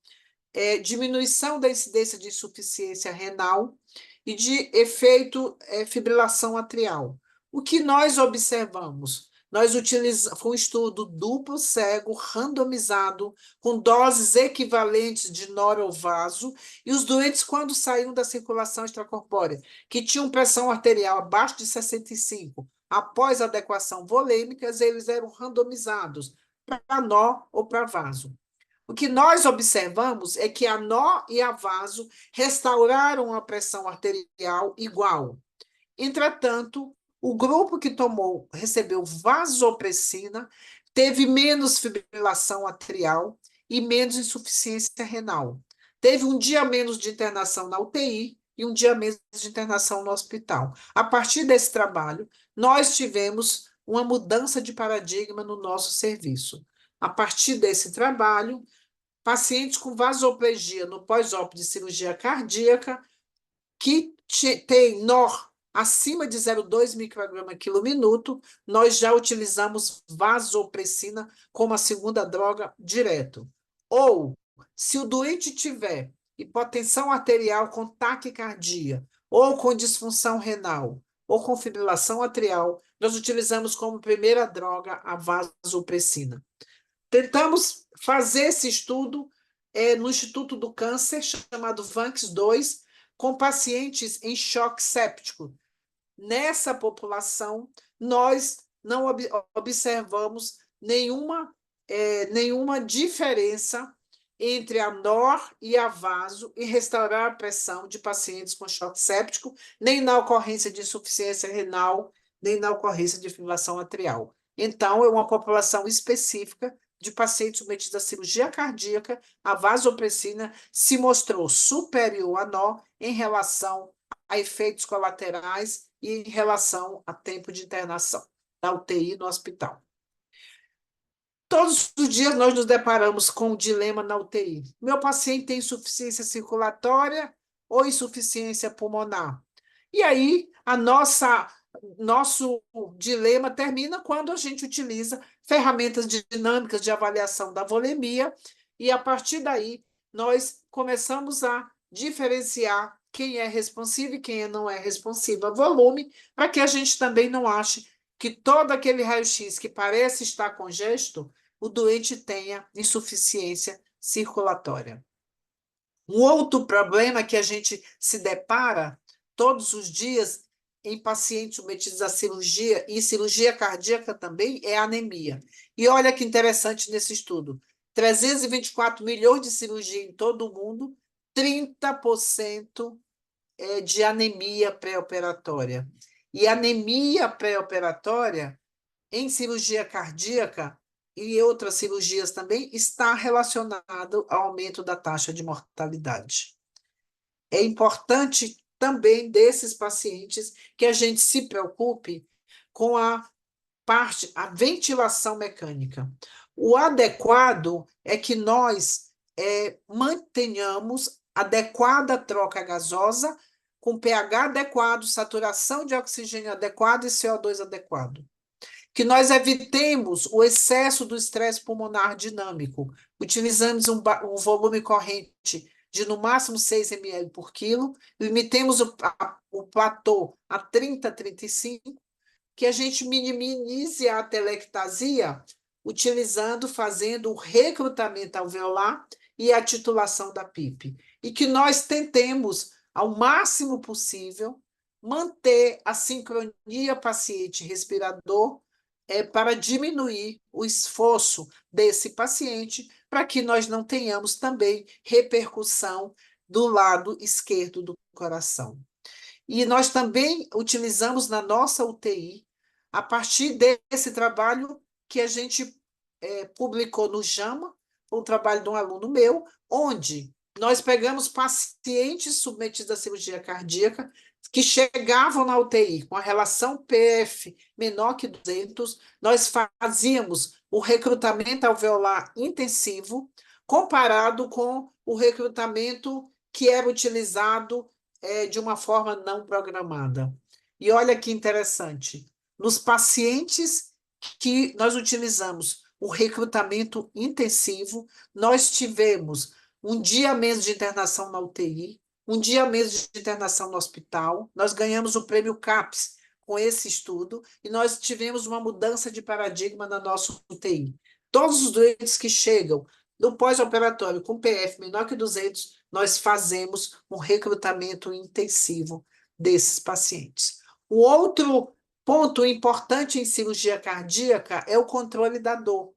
Speaker 2: diminuição da incidência de insuficiência renal e de efeito fibrilação atrial. O que nós observamos? Nós utilizamos um estudo duplo cego, randomizado, com doses equivalentes de norovaso, e os doentes, quando saíam da circulação extracorpórea, que tinham pressão arterial abaixo de 65, após adequação volêmica, eles eram randomizados para nó ou para vaso. O que nós observamos é que a nó e a vaso restauraram a pressão arterial igual. Entretanto, o grupo que recebeu vasopressina teve menos fibrilação atrial e menos insuficiência renal. Teve um dia menos de internação na UTI e um dia menos de internação no hospital. A partir desse trabalho, nós tivemos uma mudança de paradigma no nosso serviço. A partir desse trabalho, pacientes com vasoplegia no pós-op de cirurgia cardíaca que tem NOR acima de 0,2 micrograma quilo minuto, nós já utilizamos vasopressina como a segunda droga direto. Ou, se o doente tiver hipotensão arterial com taquicardia, ou com disfunção renal, ou com fibrilação atrial, nós utilizamos como primeira droga a vasopressina. Tentamos fazer esse estudo no Instituto do Câncer, chamado VANCS-2, com pacientes em choque séptico. Nessa população, nós não observamos nenhuma diferença entre a NOR e a vaso em restaurar a pressão de pacientes com choque séptico, nem na ocorrência de insuficiência renal, nem na ocorrência de fibrilação atrial. Então, é uma população específica de pacientes submetidos à cirurgia cardíaca, a vasopressina se mostrou superior à nó em relação a efeitos colaterais e em relação a tempo de internação da UTI no hospital. Todos os dias nós nos deparamos com um dilema na UTI. Meu paciente tem insuficiência circulatória ou insuficiência pulmonar? E aí, nosso dilema termina quando a gente utiliza ferramentas dinâmicas de avaliação da volemia, e a partir daí nós começamos a diferenciar quem é responsivo e quem não é responsivo a volume, para que a gente também não ache que todo aquele raio-x que parece estar congesto, o doente tenha insuficiência circulatória. Um outro problema que a gente se depara todos os dias em pacientes submetidos à cirurgia, e cirurgia cardíaca também, é a anemia. E olha que interessante nesse estudo: 324 milhões de cirurgia em todo o mundo, 30% de anemia pré-operatória. E anemia pré-operatória, em cirurgia cardíaca e outras cirurgias também, está relacionado ao aumento da taxa de mortalidade. É importante também desses pacientes que a gente se preocupe com a ventilação mecânica. O adequado é que nós mantenhamos adequada à troca gasosa, com pH adequado, saturação de oxigênio adequada e CO2 adequado. Que nós evitemos o excesso do estresse pulmonar dinâmico. Utilizamos um volume corrente de no máximo 6 ml por quilo, limitemos o platô a 30, 35, que a gente minimize a atelectasia fazendo o recrutamento alveolar e a titulação da PIP. E que nós tentemos, ao máximo possível, manter a sincronia paciente-respirador para diminuir o esforço desse paciente, para que nós não tenhamos também repercussão do lado esquerdo do coração. E nós também utilizamos na nossa UTI, a partir desse trabalho que a gente publicou no JAMA, um trabalho de um aluno meu, onde nós pegamos pacientes submetidos à cirurgia cardíaca que chegavam na UTI com a relação PF menor que 200, nós fazíamos o recrutamento alveolar intensivo comparado com o recrutamento que era utilizado de uma forma não programada. E olha que interessante, nos pacientes que nós utilizamos o recrutamento intensivo, nós tivemos um dia menos de internação na UTI, um dia menos de internação no hospital, nós ganhamos o prêmio CAPES com esse estudo e nós tivemos uma mudança de paradigma na nossa UTI. Todos os doentes que chegam no pós-operatório com PF menor que 200, nós fazemos um recrutamento intensivo desses pacientes. O outro ponto importante em cirurgia cardíaca é o controle da dor.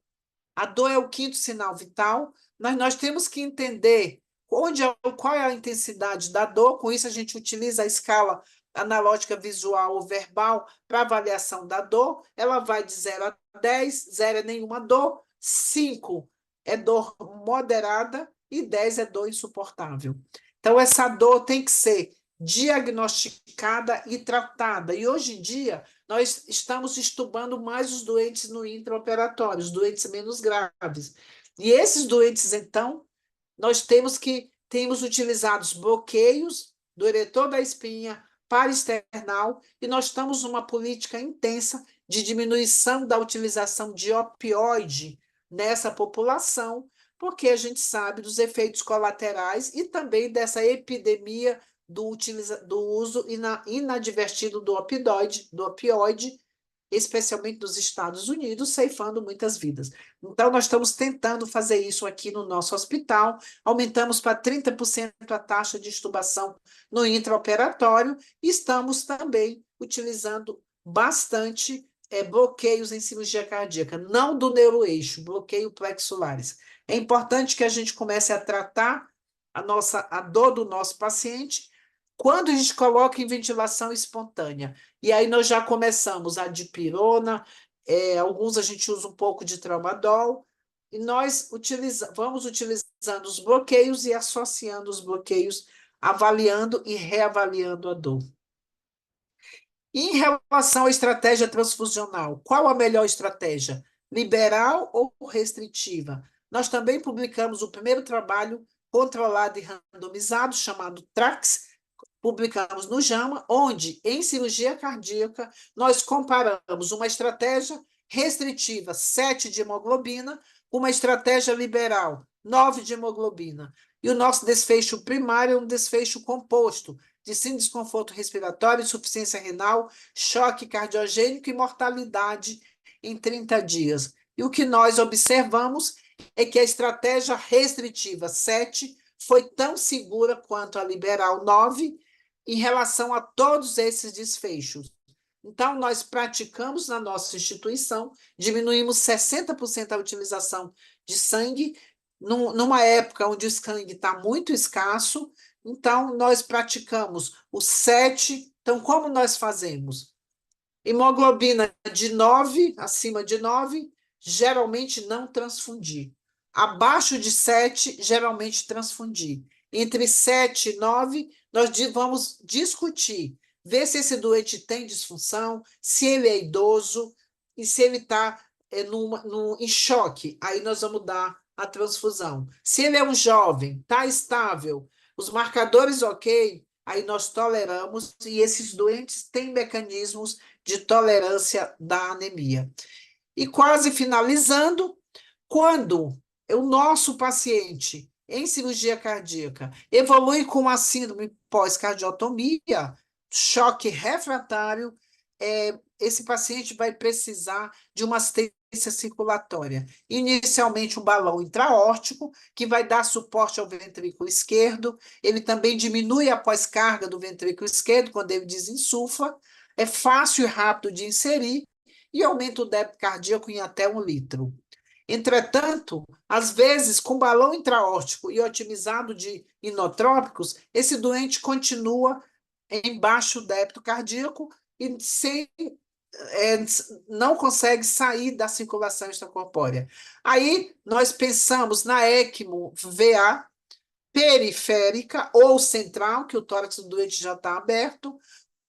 Speaker 2: A dor é o quinto sinal vital, mas nós temos que entender qual é a intensidade da dor, com isso a gente utiliza a escala analógica visual ou verbal para avaliação da dor, ela vai de 0 a 10, 0 é nenhuma dor, 5 é dor moderada e 10 é dor insuportável. Então, essa dor tem que ser diagnosticada e tratada. E hoje em dia, nós estamos estubando mais os doentes no intraoperatório, os doentes menos graves. E esses doentes, então, nós temos utilizado bloqueios do eretor da espinha para external e nós estamos numa política intensa de diminuição da utilização de opioide nessa população, porque a gente sabe dos efeitos colaterais e também dessa epidemia do uso inadvertido do opioide, especialmente nos Estados Unidos, ceifando muitas vidas. Então, nós estamos tentando fazer isso aqui no nosso hospital, aumentamos para 30% a taxa de intubação no intraoperatório e estamos também utilizando bastante bloqueios em cirurgia cardíaca, não do neuroeixo, bloqueio plexulares. É importante que a gente comece a tratar a dor do nosso paciente quando a gente coloca em ventilação espontânea. E aí nós já começamos a dipirona, alguns a gente usa um pouco de tramadol, e nós vamos utilizando os bloqueios e associando os bloqueios, avaliando e reavaliando a dor. Em relação à estratégia transfusional, qual a melhor estratégia? Liberal ou restritiva? Nós também publicamos o primeiro trabalho controlado e randomizado, chamado TRAX, publicamos no JAMA, onde, em cirurgia cardíaca, nós comparamos uma estratégia restritiva, 7 de hemoglobina, com uma estratégia liberal, 9 de hemoglobina. E o nosso desfecho primário é um desfecho composto, de síndrome de desconforto respiratório, insuficiência renal, choque cardiogênico e mortalidade em 30 dias. E o que nós observamos é que a estratégia restritiva 7 foi tão segura quanto a liberal 9 em relação a todos esses desfechos. Então, nós praticamos na nossa instituição, diminuímos 60% a utilização de sangue, numa época onde o sangue está muito escasso, então, nós praticamos o 7. Então, como nós fazemos? Hemoglobina de 9, acima de 9, geralmente não transfundir. Abaixo de 7, geralmente transfundir. Entre 7 e 9, nós vamos discutir, ver se esse doente tem disfunção, se ele é idoso e se ele está em choque. Aí nós vamos dar a transfusão. Se ele é um jovem, está estável, Os marcadores ok, aí nós toleramos, e esses doentes têm mecanismos de tolerância da anemia. E quase finalizando, quando o nosso paciente em cirurgia cardíaca evolui com uma síndrome pós-cardiotomia, choque refratário, esse paciente vai precisar de uma assistência circulatória. Inicialmente, um balão intraórtico, que vai dar suporte ao ventrículo esquerdo. Ele também diminui a pós-carga do ventrículo esquerdo quando ele desinsufla. É fácil e rápido de inserir e aumenta o débito cardíaco em até 1 litro. Entretanto, às vezes, com balão intraórtico e otimizado de inotrópicos, esse doente continua em baixo débito cardíaco e não consegue sair da circulação extracorpórea. Aí, nós pensamos na ECMO VA periférica ou central, que o tórax do doente já está aberto.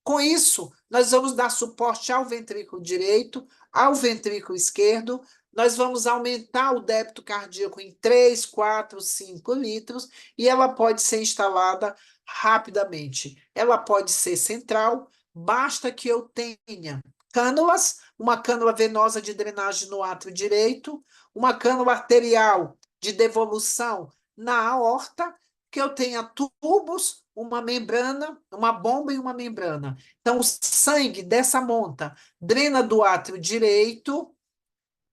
Speaker 2: Com isso, nós vamos dar suporte ao ventrículo direito, ao ventrículo esquerdo, nós vamos aumentar o débito cardíaco em 3, 4, 5 litros, e ela pode ser instalada rapidamente. Ela pode ser central, basta que eu tenha cânulas, uma cânula venosa de drenagem no átrio direito, uma cânula arterial de devolução na aorta, que eu tenha tubos, uma membrana, uma bomba e uma membrana. Então, o sangue dessa monta drena do átrio direito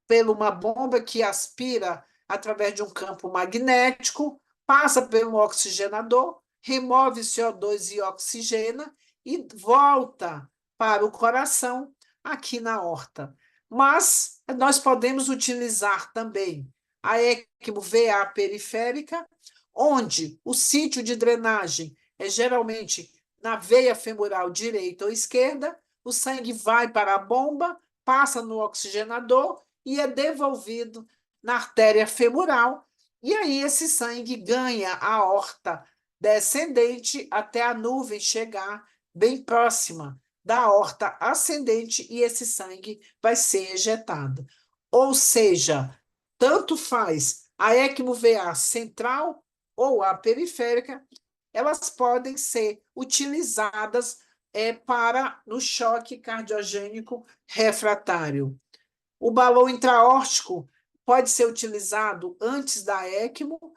Speaker 2: por uma bomba que aspira através de um campo magnético, passa pelo oxigenador, remove CO2 e oxigena e volta para o coração aqui na aorta. Mas nós podemos utilizar também a ECMO VA periférica, onde o sítio de drenagem é geralmente na veia femoral direita ou esquerda, o sangue vai para a bomba, passa no oxigenador e é devolvido na artéria femoral, e aí esse sangue ganha a aorta descendente até a nuvem chegar bem próxima da aorta ascendente e esse sangue vai ser ejetado. Ou seja, tanto faz a ECMO VA central ou a periférica, elas podem ser utilizadas para no choque cardiogênico refratário. O balão intraórtico pode ser utilizado antes da ECMO.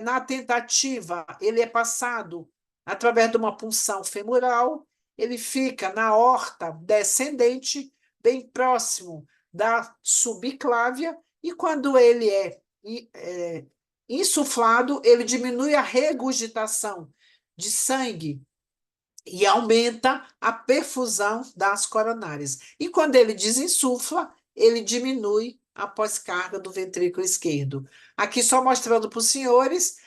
Speaker 2: Na tentativa, ele é passado através de uma punção femoral, ele fica na aorta descendente, bem próximo da subclávia, e quando ele é insuflado, ele diminui a regurgitação de sangue e aumenta a perfusão das coronárias. E quando ele desinsufla, ele diminui a pós-carga do ventrículo esquerdo. Aqui só mostrando para os senhores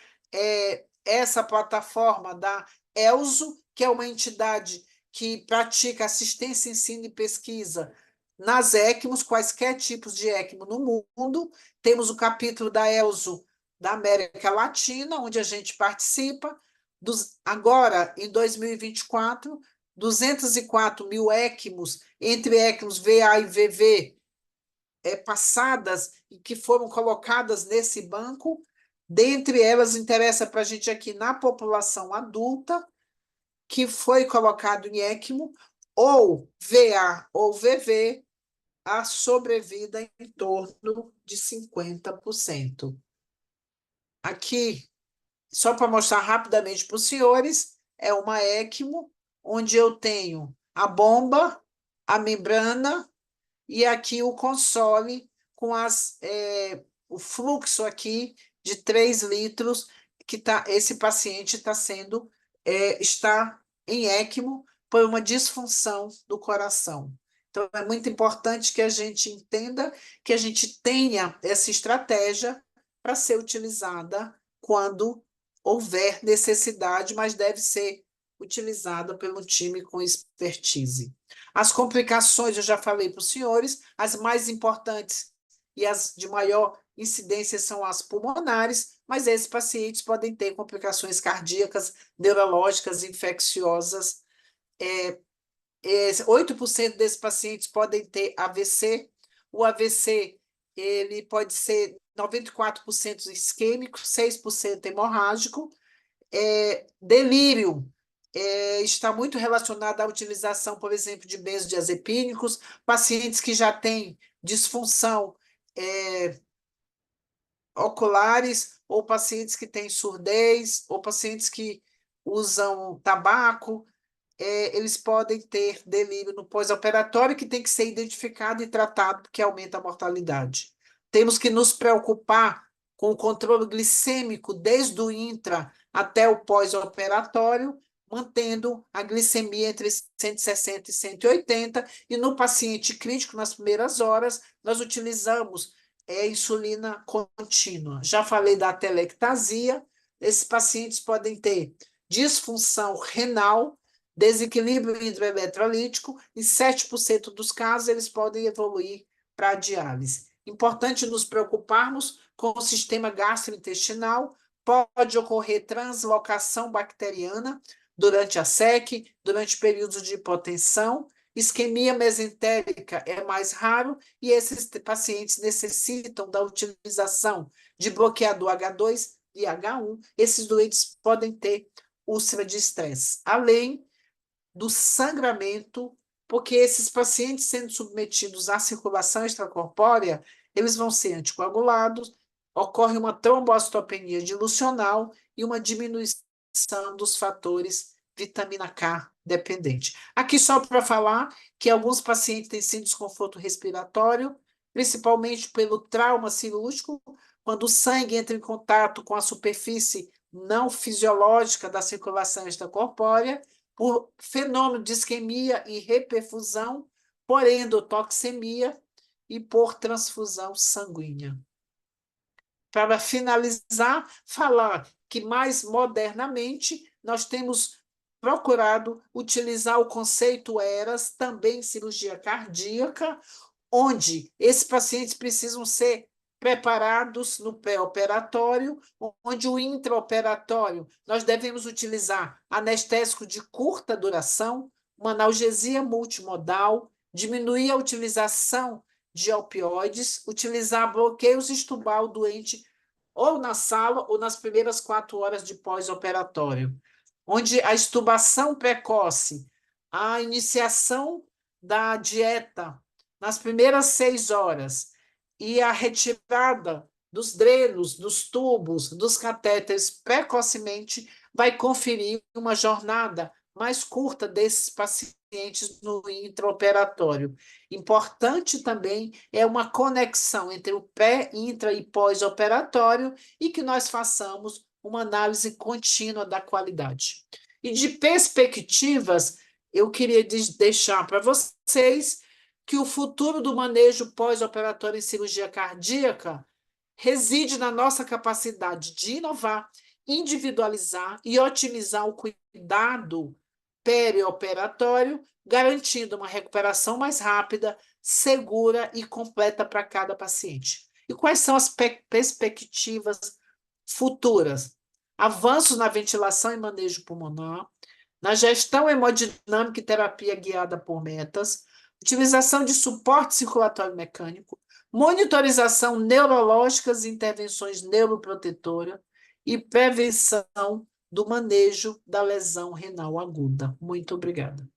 Speaker 2: essa plataforma da ELSO, que é uma entidade que pratica assistência, ensino e pesquisa nas ECMOs, quaisquer tipos de ECMO no mundo. Temos o capítulo da ELSO da América Latina, onde a gente participa. Agora, em 2024, 204 mil ECMOs, entre ECMOs VA e VV, passadas e que foram colocadas nesse banco. Dentre elas, interessa para a gente aqui na população adulta, que foi colocado em ECMO, ou VA ou VV, a sobrevida em torno de 50%. Aqui, só para mostrar rapidamente para os senhores, é uma ECMO, onde eu tenho a bomba, a membrana, e aqui o console com o fluxo aqui de 3 litros que esse paciente está em ECMO por uma disfunção do coração. Então, é muito importante que a gente entenda que a gente tenha essa estratégia para ser utilizada quando houver necessidade, mas deve ser utilizada pelo time com expertise. As complicações, eu já falei para os senhores, as mais importantes e as de maior incidência são as pulmonares, mas esses pacientes podem ter complicações cardíacas, neurológicas, infecciosas. 8% desses pacientes podem ter AVC. O AVC ele pode ser 94% isquêmico, 6% hemorrágico. Delírio está muito relacionado à utilização, por exemplo, de benzodiazepínicos, pacientes que já têm disfunção oculares, ou pacientes que têm surdez, ou pacientes que usam tabaco, eles podem ter delírio no pós-operatório, que tem que ser identificado e tratado, porque aumenta a mortalidade. Temos que nos preocupar com o controle glicêmico desde o intra até o pós-operatório, mantendo a glicemia entre 160 e 180, e no paciente crítico, nas primeiras horas, nós utilizamos insulina contínua. Já falei da telectasia, esses pacientes podem ter disfunção renal, desequilíbrio hidroeletrolítico, em 7% dos casos eles podem evoluir para a diálise. Importante nos preocuparmos com o sistema gastrointestinal, pode ocorrer translocação bacteriana durante a SEC, durante períodos de hipotensão, isquemia mesentérica é mais raro e esses pacientes necessitam da utilização de bloqueador H2 e H1. Esses doentes podem ter úlcera de estresse, além do sangramento, porque esses pacientes sendo submetidos à circulação extracorpórea, eles vão ser anticoagulados, ocorre uma trombocitopenia dilucional e uma diminuição dos fatores vitamina K dependente. Aqui só para falar que alguns pacientes têm sim desconforto respiratório, principalmente pelo trauma cirúrgico, quando o sangue entra em contato com a superfície não fisiológica da circulação extracorpórea, por fenômeno de isquemia e reperfusão, por endotoxemia e por transfusão sanguínea. Para finalizar, falar que mais modernamente nós temos procurado utilizar o conceito ERAS também em cirurgia cardíaca, onde esses pacientes precisam ser preparados no pré-operatório, onde o intraoperatório nós devemos utilizar anestésico de curta duração, uma analgesia multimodal, diminuir a utilização de opioides, utilizar bloqueios estubar o doente ou na sala ou nas primeiras 4 horas de pós-operatório, onde a extubação precoce, a iniciação da dieta nas primeiras 6 horas e a retirada dos drenos, dos tubos, dos catéteres precocemente vai conferir uma jornada mais curta desses pacientes no intraoperatório. Importante também é uma conexão entre o pré, intra e pós-operatório e que nós façamos uma análise contínua da qualidade. E de perspectivas, eu queria deixar para vocês que o futuro do manejo pós-operatório em cirurgia cardíaca reside na nossa capacidade de inovar, individualizar e otimizar o cuidado perioperatório, garantindo uma recuperação mais rápida, segura e completa para cada paciente. E quais são as perspectivas futuras? Avanços na ventilação e manejo pulmonar, na gestão hemodinâmica e terapia guiada por metas, utilização de suporte circulatório mecânico, monitorização neurológicas e intervenções neuroprotetoras e prevenção do manejo da lesão renal aguda. Muito obrigada.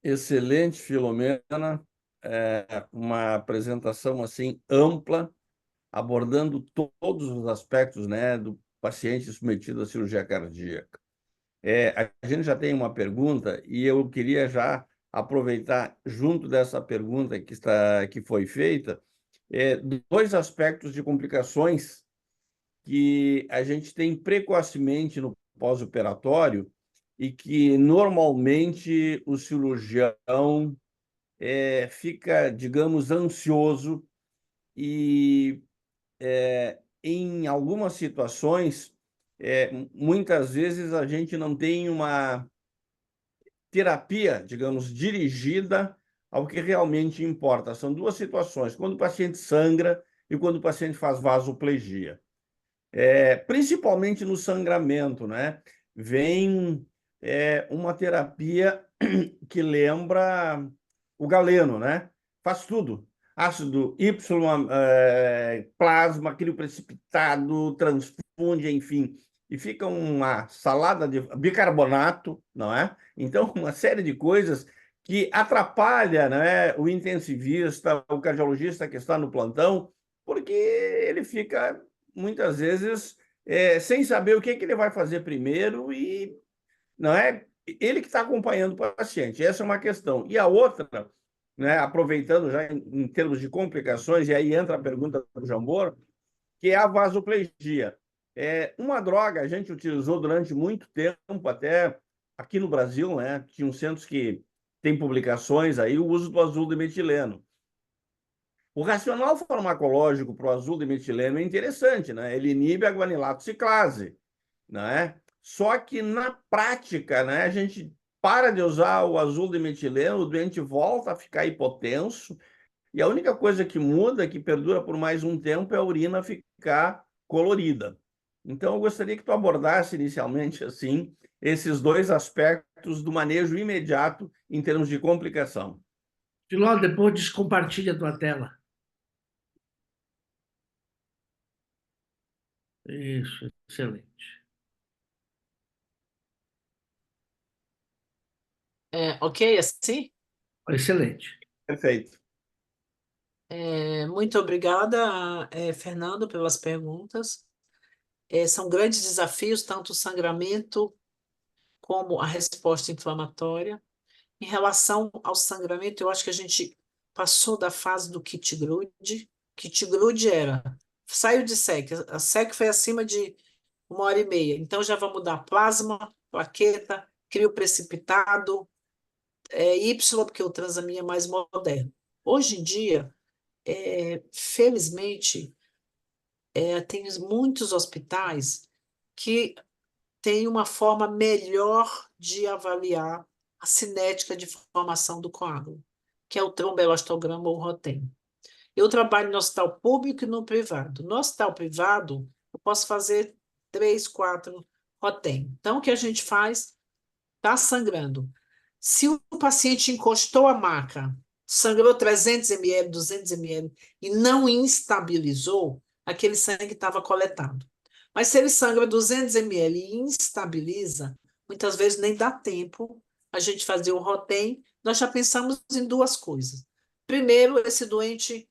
Speaker 1: Excelente, Filomena. Uma apresentação assim ampla, abordando todos os aspectos, né, do paciente submetido à cirurgia cardíaca. A gente já tem uma pergunta e eu queria já aproveitar, junto dessa pergunta que foi feita, dois aspectos de complicações que a gente tem precocemente no pós-operatório e que normalmente o cirurgião fica, digamos, ansioso e, em algumas situações, muitas vezes a gente não tem uma terapia, digamos, dirigida ao que realmente importa. São duas situações, quando o paciente sangra e quando o paciente faz vasoplegia. Principalmente no sangramento, né? Vem uma terapia que lembra o Galeno, né? Faz tudo. ácido Y, plasma, cria o precipitado, transfunde, enfim, e fica uma salada de bicarbonato, não é? Então, uma série de coisas que atrapalha, né, o intensivista, o cardiologista que está no plantão, porque ele fica, muitas vezes, sem saber o que ele vai fazer primeiro e não é ele que está acompanhando o paciente. Essa é uma questão. E a outra, né, aproveitando já em termos de complicações, e aí entra a pergunta do Jambor, que é a vasoplegia. É uma droga a gente utilizou durante muito tempo, até aqui no Brasil, né? Tinha centros que tem publicações aí, o uso do azul de metileno. O racional farmacológico para o azul de metileno é interessante, né? Ele inibe a guanilato ciclase, né? Só que na prática, né, a gente para de usar o azul de metileno, o doente volta a ficar hipotenso, e a única coisa que muda, que perdura por mais um tempo, é a urina ficar colorida. Então, eu gostaria que tu abordasse inicialmente assim esses dois aspectos do manejo imediato em termos de complicação.
Speaker 3: Filó, depois descompartilha a tua tela. Isso, excelente.
Speaker 2: Ok, assim?
Speaker 3: Excelente.
Speaker 1: Perfeito.
Speaker 2: Muito obrigada, Fernando, pelas perguntas. São grandes desafios, tanto o sangramento como a resposta inflamatória. Em relação ao sangramento, eu acho que a gente passou da fase do kit grude. Kit grude era, saiu de SEC, a SEC foi acima de 1h30, então já vamos mudar plasma, plaqueta, crio precipitado, Y, porque o transamin é mais moderno. Hoje em dia, felizmente, tem muitos hospitais que têm uma forma melhor de avaliar a cinética de formação do coágulo, que é o tromboelastograma ou ROTEM. Eu trabalho no hospital público e no privado. No hospital privado, eu posso fazer 3, 4 ROTEM. Então, o que a gente faz? Está sangrando. Se o paciente encostou a maca, sangrou 300 ml, 200 ml e não instabilizou, aquele sangue estava coletado. Mas se ele sangra 200 ml e instabiliza, muitas vezes nem dá tempo a gente fazer o ROTEM. Nós já pensamos em duas coisas. Primeiro, esse doente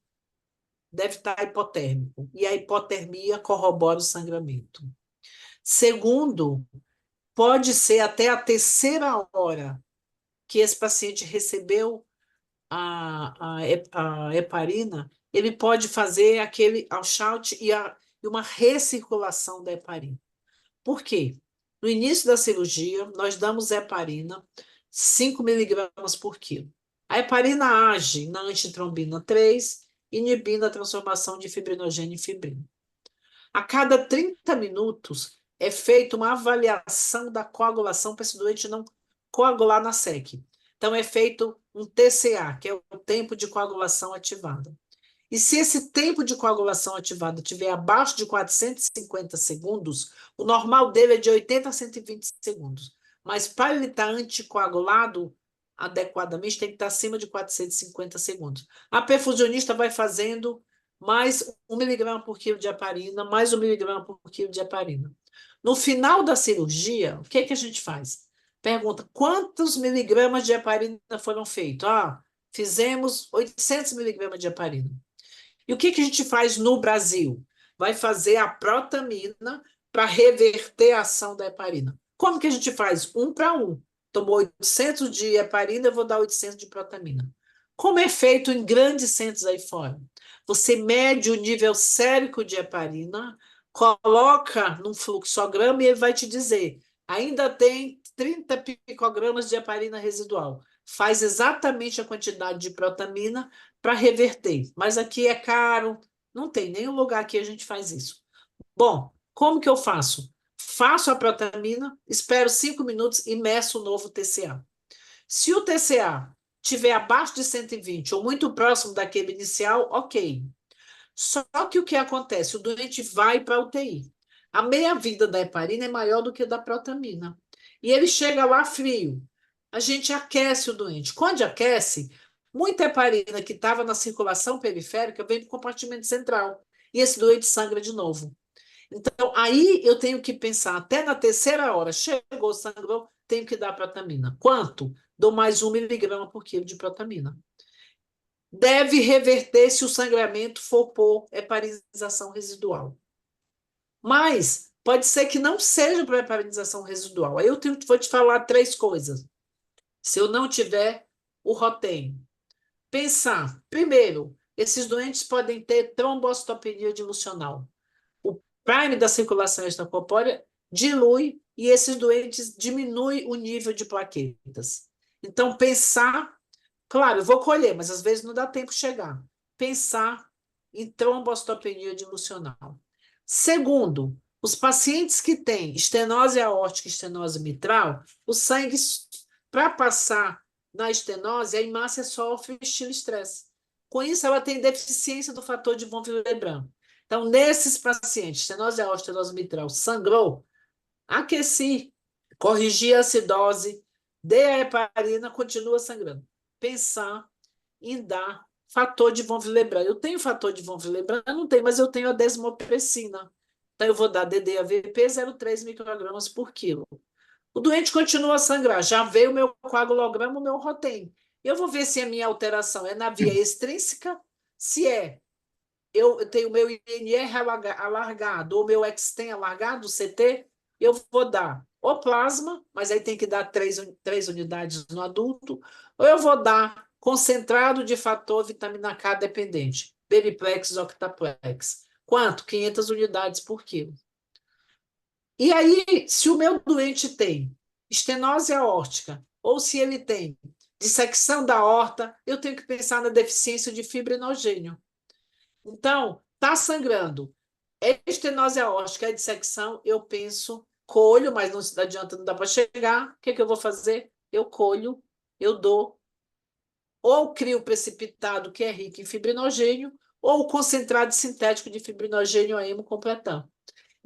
Speaker 2: deve estar hipotérmico, e a hipotermia corrobora o sangramento. Segundo, pode ser até a terceira hora que esse paciente recebeu a heparina, ele pode fazer aquele Ausschaltz e uma recirculação da heparina. Por quê? No início da cirurgia, nós damos heparina 5 miligramas por quilo. A heparina age na antitrombina 3, inibindo a transformação de fibrinogênio em fibrina. A cada 30 minutos é feita uma avaliação da coagulação para esse doente não coagular na SEC. Então, é feito um TCA, que é o tempo de coagulação ativada. E se esse tempo de coagulação ativada estiver abaixo de 450 segundos, o normal dele é de 80 a 120 segundos. Mas para ele estar anticoagulado adequadamente, tem que estar acima de 450 segundos. A perfusionista vai fazendo mais 1 miligrama por quilo de heparina, mais 1 miligrama por quilo de heparina. No final da cirurgia, o que a gente faz? Pergunta, quantos miligramas de heparina foram feitos? Fizemos 800 miligramas de heparina. E o que a gente faz no Brasil? Vai fazer a protamina para reverter a ação da heparina. Como que a gente faz? 1 para 1. Tomou 800 de heparina, eu vou dar 800 de protamina. Como é feito em grandes centros aí fora? Você mede o nível sérico de heparina, coloca num fluxograma e ele vai te dizer, ainda tem 30 picogramas de heparina residual. Faz exatamente a quantidade de protamina para reverter. Mas aqui é caro, não tem nenhum lugar que a gente faz isso. Bom, como que eu faço? Faço a protamina, espero 5 minutos e meço o novo TCA. Se o TCA estiver abaixo de 120 ou muito próximo daquele inicial, ok. Só que o que acontece? O doente vai para a UTI. A meia-vida da heparina é maior do que a da protamina. E ele chega lá frio. A gente aquece o doente. Quando aquece, Muita heparina que estava na circulação periférica vem para o compartimento central. E esse doente sangra de novo. Então, aí eu tenho que pensar, até na terceira hora, chegou, sangrou, tenho que dar protamina. Quanto? Dou mais 1 miligrama por quilo de protamina. Deve reverter se o sangramento for por heparinização residual. Mas pode ser que não seja por heparinização residual. Aí vou te falar 3 coisas. Se eu não tiver o ROTEM, pensar, primeiro, esses doentes podem ter trombocitopenia dilucional. O prime da circulação extracorpórea dilui e esses doentes diminuem o nível de plaquetas. Então, pensar, claro, eu vou colher, mas às vezes não dá tempo de chegar. Pensar em trombocitopenia dilucional. Segundo, os pacientes que têm estenose aórtica e estenose mitral, o sangue, para passar na estenose, a hemácia sofre estilo estresse. Com isso, ela tem deficiência do fator de von Willebrand. Então, nesses pacientes, estenose aórtica, estenose mitral, sangrou, aqueci, corrigi a acidose, dei a heparina, continua sangrando. Pensar em dar fator de von Willebrand. Eu tenho fator de von Willebrand? Não tenho, mas eu tenho a desmopressina. Então, eu vou dar DDAVP 0,3 microgramas por quilo. O doente continua a sangrar, já veio o meu coagulograma, o meu ROTEM. Eu vou ver se a minha alteração é na via extrínseca, se eu tenho o meu INR alargado, ou meu XTEN alargado, CT, eu vou dar o plasma, mas aí tem que dar 3 unidades no adulto, ou eu vou dar concentrado de fator vitamina K dependente, Beriplex, Octaplex. Quanto? 500 unidades por quilo. E aí, se o meu doente tem estenose aórtica, ou se ele tem dissecção da aorta, eu tenho que pensar na deficiência de fibrinogênio. Então, está sangrando. É estenose aórtica, é dissecção, eu penso, colho, mas não adianta, não dá para chegar. O que eu vou fazer? Eu colho, eu dou. Ou crio precipitado, que é rico em fibrinogênio, ou concentrado sintético de fibrinogênio a hemocompletão.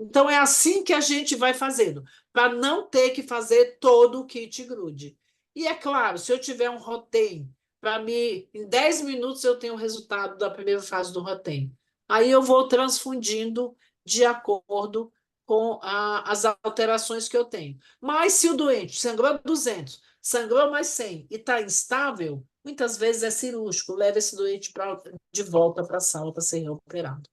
Speaker 2: Então, é assim que a gente vai fazendo, para não ter que fazer todo o kit grude. E é claro, se eu tiver um ROTEM, para mim, em 10 minutos eu tenho o resultado da primeira fase do ROTEM. Aí eu vou transfundindo de acordo com as alterações que eu tenho. Mas se o doente sangrou 200, sangrou mais 100 e está instável, muitas vezes é cirúrgico, leva esse doente de volta para a sala para ser operado.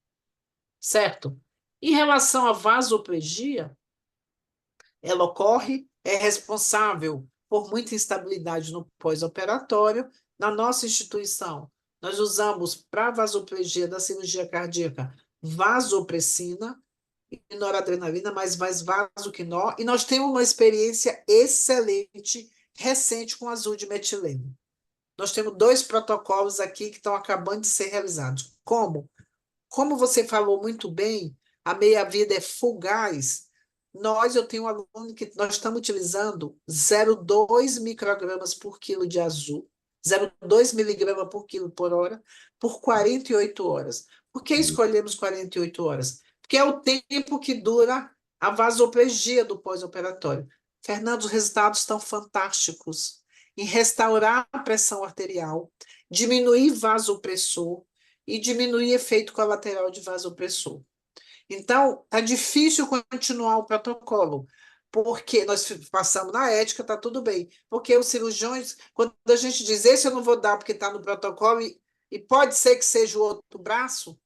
Speaker 2: Certo? Em relação à vasopregia, ela ocorre, é responsável por muita instabilidade no pós-operatório. Na nossa instituição, nós usamos para vasopregia da cirurgia cardíaca vasopressina e noradrenalina, mas mais vasoquinol, e nós temos uma experiência excelente recente com azul de metileno. Nós temos 2 protocolos aqui que estão acabando de ser realizados. Como você falou muito bem, a meia-vida é fugaz. Eu tenho um aluno que nós estamos utilizando 0,2 microgramas por quilo de azul, 0,2 miligrama por quilo por hora, por 48 horas. Por que escolhemos 48 horas? Porque é o tempo que dura a vasopregia do pós-operatório. Fernando, os resultados estão fantásticos em restaurar a pressão arterial, diminuir vasopressor e diminuir efeito colateral de vasopressor. Então, está difícil continuar o protocolo, porque nós passamos na ética, está tudo bem. Porque os cirurgiões, quando a gente diz esse eu não vou dar porque está no protocolo, e pode ser que seja o outro braço,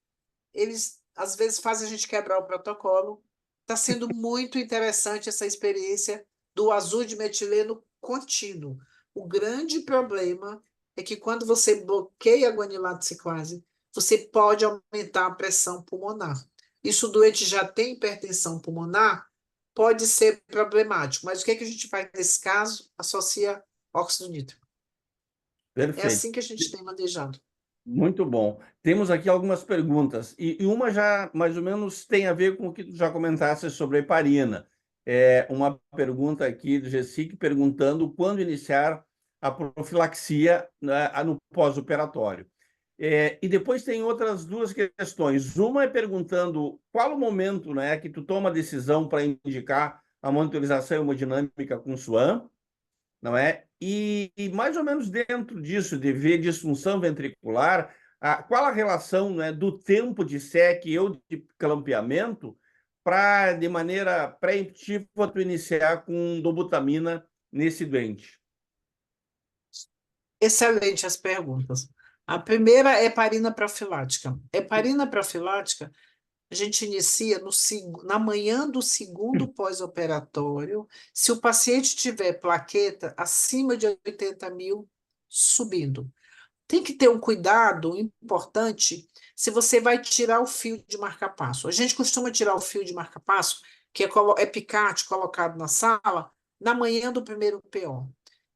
Speaker 2: eles às vezes fazem a gente quebrar o protocolo. Está sendo muito interessante essa experiência do azul de metileno contínuo. O grande problema é que quando você bloqueia a guanilato ciclase, você pode aumentar a pressão pulmonar. Isso o doente já tem hipertensão pulmonar, pode ser problemático. Mas o que a gente faz nesse caso? Associa óxido nítrico. É
Speaker 1: Perfeito.
Speaker 2: assim que a gente tem manejado.
Speaker 1: Muito bom. Temos aqui algumas perguntas, e uma já mais ou menos tem a ver com o que tu já comentaste sobre a heparina. Uma pergunta aqui do Jessic perguntando quando iniciar a profilaxia, né, no pós-operatório. E depois tem outras 2 questões. Uma é perguntando qual o momento, né, que tu toma a decisão para indicar a monitorização hemodinâmica com SWAM, não é? E mais ou menos dentro disso, de ver disfunção ventricular, qual a relação, né, do tempo de SEC ou de clampeamento para, de maneira pré-emptiva, tu iniciar com dobutamina nesse doente?
Speaker 2: Excelente as perguntas. A primeira é heparina profilática. Heparina profilática, a gente inicia na manhã do segundo pós-operatório, se o paciente tiver plaqueta acima de 80.000 subindo. Tem que ter um cuidado importante se você vai tirar o fio de marca-passo. A gente costuma tirar o fio de marca-passo, que é picate colocado na sala, na manhã do primeiro PO.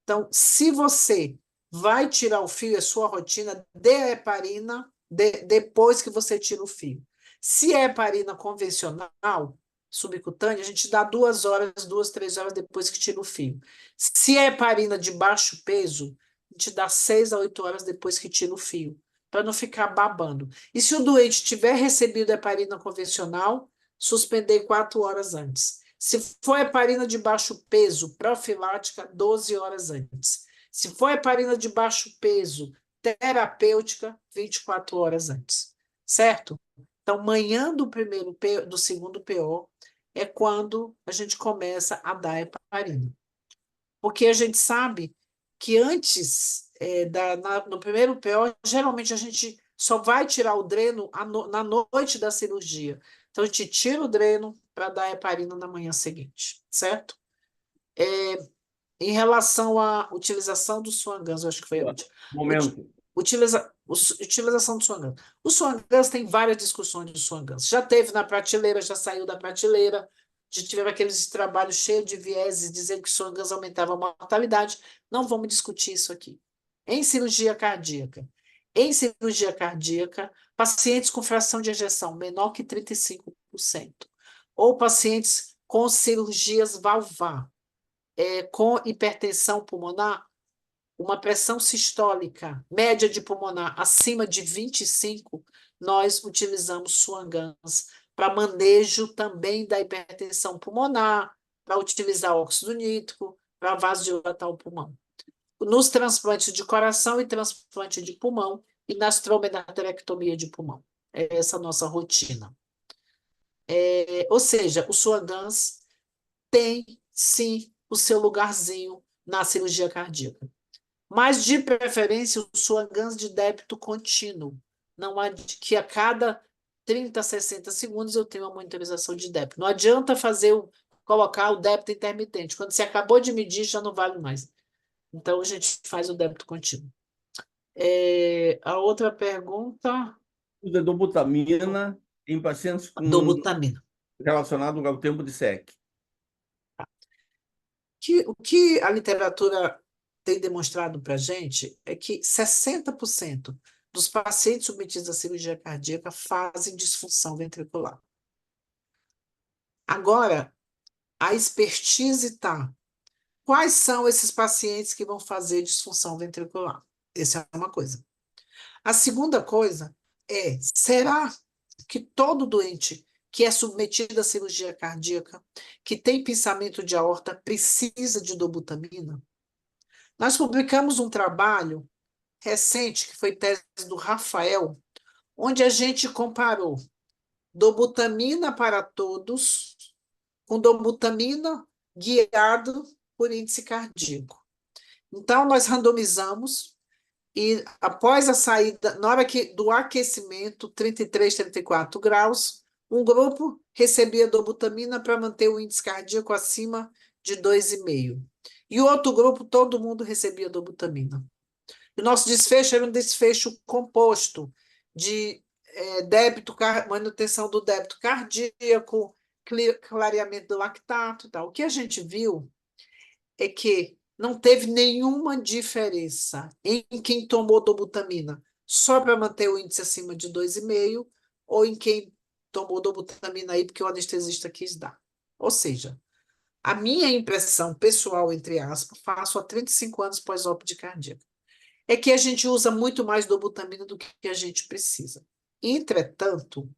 Speaker 2: Então, se você vai tirar o fio, é sua rotina, dê a heparina depois que você tira o fio. Se é heparina convencional, subcutânea, a gente dá 2 horas, 3 horas depois que tira o fio. Se é heparina de baixo peso, a gente dá 6 a 8 horas depois que tira o fio, para não ficar babando. E se o doente tiver recebido heparina convencional, suspender 4 horas antes. Se for heparina de baixo peso, profilática, 12 horas antes. Se for heparina de baixo peso, terapêutica, 24 horas antes. Certo? Então, manhã do segundo PO é quando a gente começa a dar heparina. Porque a gente sabe que antes, no primeiro PO, geralmente a gente só vai tirar o dreno na noite da cirurgia. Então, a gente tira o dreno para dar heparina na manhã seguinte, certo? Em relação à utilização do Swan-Ganz, eu acho que foi a última.
Speaker 1: Momento.
Speaker 2: Utilização do Swan-Ganz. O Swan-Ganz tem várias discussões do Swan-Ganz. Já teve na prateleira, já saiu da prateleira, já tivemos aqueles trabalhos cheios de vieses dizendo que o Swan-Ganz aumentava a mortalidade. Não vamos discutir isso aqui. Em cirurgia cardíaca. Em cirurgia cardíaca, pacientes com fração de ejeção menor que 35%, ou pacientes com cirurgias valvar, com hipertensão pulmonar, uma pressão sistólica média de pulmonar acima de 25, nós utilizamos Swan-Ganz para manejo também da hipertensão pulmonar, para utilizar óxido nítrico, para vasodilatar o pulmão. Nos transplantes de coração e transplante de pulmão e na stromenaterectomia de pulmão. É essa a nossa rotina. Ou seja, o Swan-Ganz tem, sim, o seu lugarzinho na cirurgia cardíaca. Mas, de preferência, o Swan-Ganz de débito contínuo. Não há que a cada 30, 60 segundos eu tenho uma monitorização de débito. Não adianta colocar o débito intermitente. Quando você acabou de medir, já não vale mais. Então, a gente faz o débito contínuo. A outra pergunta...
Speaker 1: Usa dobutamina em pacientes
Speaker 2: Dobutamina.
Speaker 1: relacionado ao tempo de SEC.
Speaker 2: O que a literatura tem demonstrado para a gente é que 60% dos pacientes submetidos à cirurgia cardíaca fazem disfunção ventricular. Agora, a expertise está. Quais são esses pacientes que vão fazer disfunção ventricular? Essa é uma coisa. A segunda coisa é, será que todo doente que é submetido à cirurgia cardíaca, que tem pinçamento de aorta, precisa de dobutamina? Nós publicamos um trabalho recente, que foi tese do Rafael, onde a gente comparou dobutamina para todos com dobutamina guiado por índice cardíaco. Então, nós randomizamos e, após a saída, na hora do aquecimento, 33, 34 graus, um grupo recebia dobutamina para manter o índice cardíaco acima de 2,5. E o outro grupo, todo mundo recebia dobutamina. O nosso desfecho era um desfecho composto de manutenção do débito cardíaco, clareamento do lactato e tal. O que a gente viu é que não teve nenhuma diferença em quem tomou dobutamina só para manter o índice acima de 2,5 ou em quem tomou dobutamina aí porque o anestesista quis dar. Ou seja, a minha impressão pessoal, entre aspas, faço há 35 anos pós-óbito de cardíaca, é que a gente usa muito mais dobutamina do que a gente precisa. Entretanto,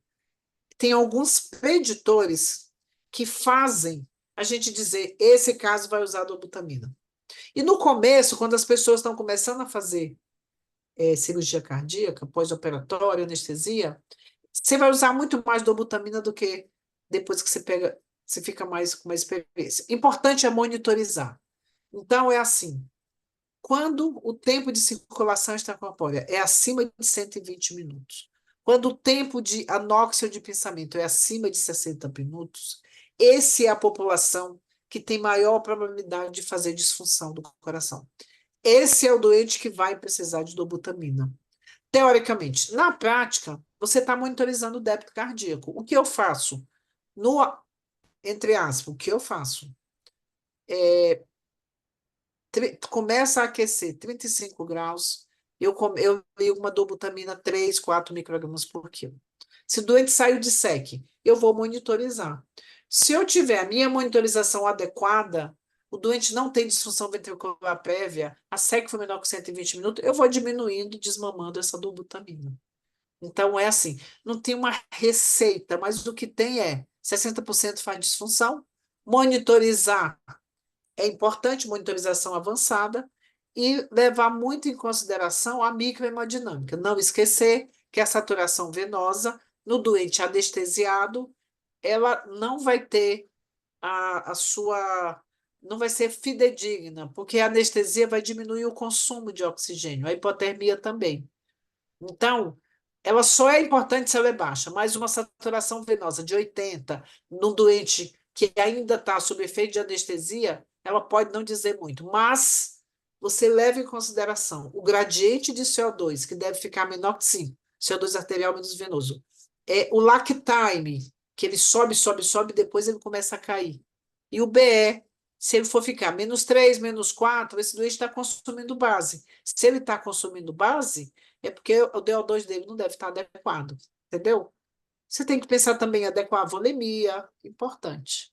Speaker 2: tem alguns preditores que fazem a gente dizer, esse caso vai usar dobutamina. E no começo, quando as pessoas estão começando a fazer cirurgia cardíaca, pós-operatório, anestesia, você vai usar muito mais dobutamina do que depois que você pega, você fica mais com mais experiência. Importante é monitorizar. Então, é assim, quando o tempo de circulação extracorpórea é acima de 120 minutos, quando o tempo de anóxio de pensamento é acima de 60 minutos, esse é a população que tem maior probabilidade de fazer disfunção do coração. Esse é o doente que vai precisar de dobutamina. Teoricamente, na prática, você está monitorizando o débito cardíaco. O que eu faço? No, entre aspas, o que eu faço? Começa a aquecer 35 graus, eu ligo uma dobutamina 3, 4 microgramas por quilo. Se o doente saiu de SEC, eu vou monitorizar. Se eu tiver a minha monitorização adequada, o doente não tem disfunção ventricular prévia, a SEC foi menor que 120 minutos, eu vou diminuindo, desmamando essa dobutamina. Então, é assim, não tem uma receita, mas o que tem é 60% faz disfunção, monitorizar é importante, monitorização avançada, e levar muito em consideração a microhemodinâmica. Não esquecer que a saturação venosa no doente anestesiado, ela não vai ter a sua. Não vai ser fidedigna, porque a anestesia vai diminuir o consumo de oxigênio, a hipotermia também. Então, ela só é importante se ela é baixa, mas uma saturação venosa de 80 num doente que ainda está sob efeito de anestesia, ela pode não dizer muito, mas você leva em consideração o gradiente de CO2, que deve ficar menor que 5, CO2 arterial menos venoso. É o lag time, que ele sobe, sobe, sobe, depois ele começa a cair. E o BE, se ele for ficar -3, -4, esse doente está consumindo base. Se ele está consumindo base, é porque o DO2 dele não deve estar adequado, entendeu? Você tem que pensar também em adequar a volemia, importante.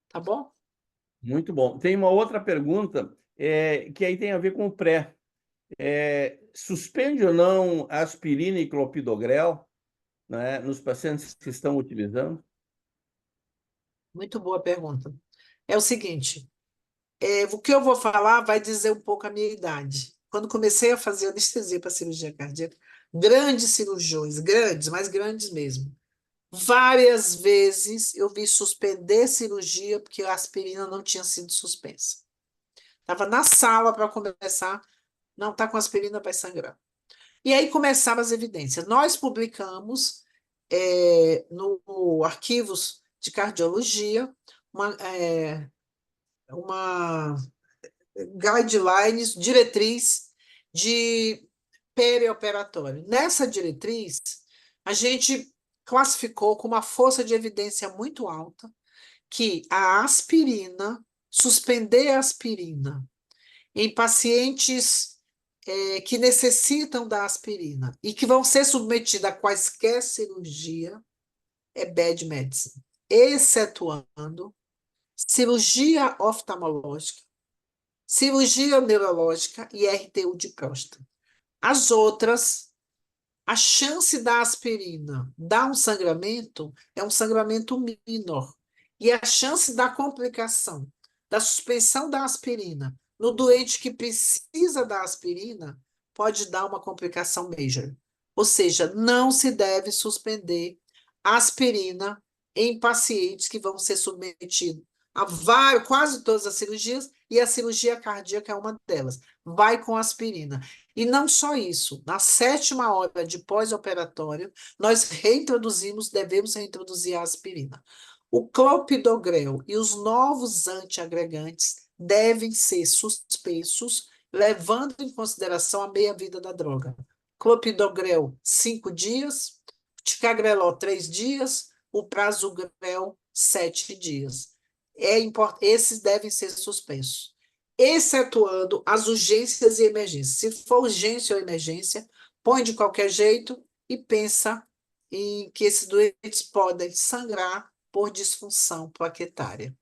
Speaker 2: Tá bom?
Speaker 1: Muito bom. Tem uma outra pergunta que aí tem a ver com o pré. Suspende ou não aspirina e clopidogrel, né, nos pacientes que estão utilizando?
Speaker 2: Muito boa pergunta. É o seguinte, o que eu vou falar vai dizer um pouco a minha idade. Quando comecei a fazer anestesia para cirurgia cardíaca, grandes cirurgiões, grandes, mas grandes mesmo. Várias vezes eu vi suspender cirurgia porque a aspirina não tinha sido suspensa. Estava na sala para começar, não está com aspirina, vai sangrar. E aí começaram as evidências. Nós publicamos no Arquivos de Cardiologia uma guidelines, diretriz de perioperatório. Nessa diretriz, a gente classificou com uma força de evidência muito alta que a aspirina, suspender a aspirina em pacientes que necessitam da aspirina e que vão ser submetidos a quaisquer cirurgia é bad medicine, excetuando cirurgia oftalmológica, cirurgia neurológica e RTU de próstata. As outras, a chance da aspirina dar um sangramento é um sangramento minor. E a chance da complicação da suspensão da aspirina no doente que precisa da aspirina pode dar uma complicação major. Ou seja, não se deve suspender aspirina em pacientes que vão ser submetidos a quase todas as cirurgias, e a cirurgia cardíaca é uma delas. Vai com aspirina. E não só isso, na 7ª hora de pós-operatório, nós devemos reintroduzir a aspirina. O clopidogrel e os novos antiagregantes devem ser suspensos, levando em consideração a meia-vida da droga. Clopidogrel, 5 dias, ticagrelol, 3 dias, o prasugrel, 7 dias. Esses devem ser suspensos, excetuando as urgências e emergências. Se for urgência ou emergência, põe de qualquer jeito e pensa em que esses doentes podem sangrar por disfunção plaquetária.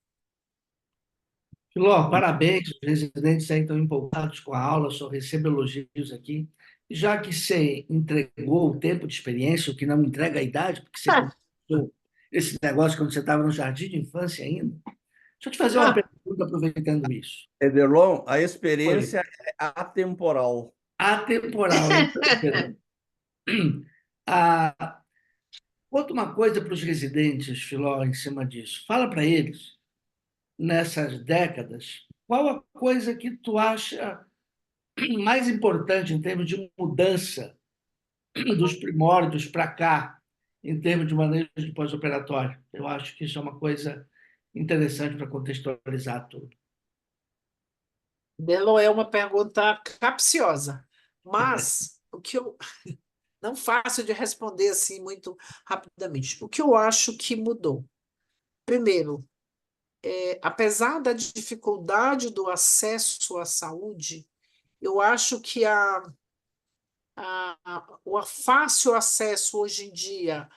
Speaker 3: Filó, parabéns, os residentes aí estão empolgados com a aula, só recebo elogios aqui. Já que você entregou o tempo de experiência, o que não entrega a idade, porque você começou esse negócio quando você estava no jardim de infância ainda, Deixa eu te fazer uma pergunta aproveitando isso.
Speaker 1: Ederlon, a
Speaker 3: Oi.
Speaker 1: experiência é atemporal.
Speaker 3: Atemporal, é isso que eu tô esperando. Ah, conta uma coisa para os residentes, Filó, em cima disso. Fala para eles, nessas décadas, qual a coisa que tu acha mais importante em termos de mudança dos primórdios para cá, em termos de manejo de pós-operatório? Eu acho que isso é uma coisa interessante para contextualizar tudo.
Speaker 2: Belo, é uma pergunta capciosa, mas o que eu não fácil de responder assim muito rapidamente. O que eu acho que mudou? Primeiro, apesar da dificuldade do acesso à saúde, eu acho que o fácil acesso hoje em dia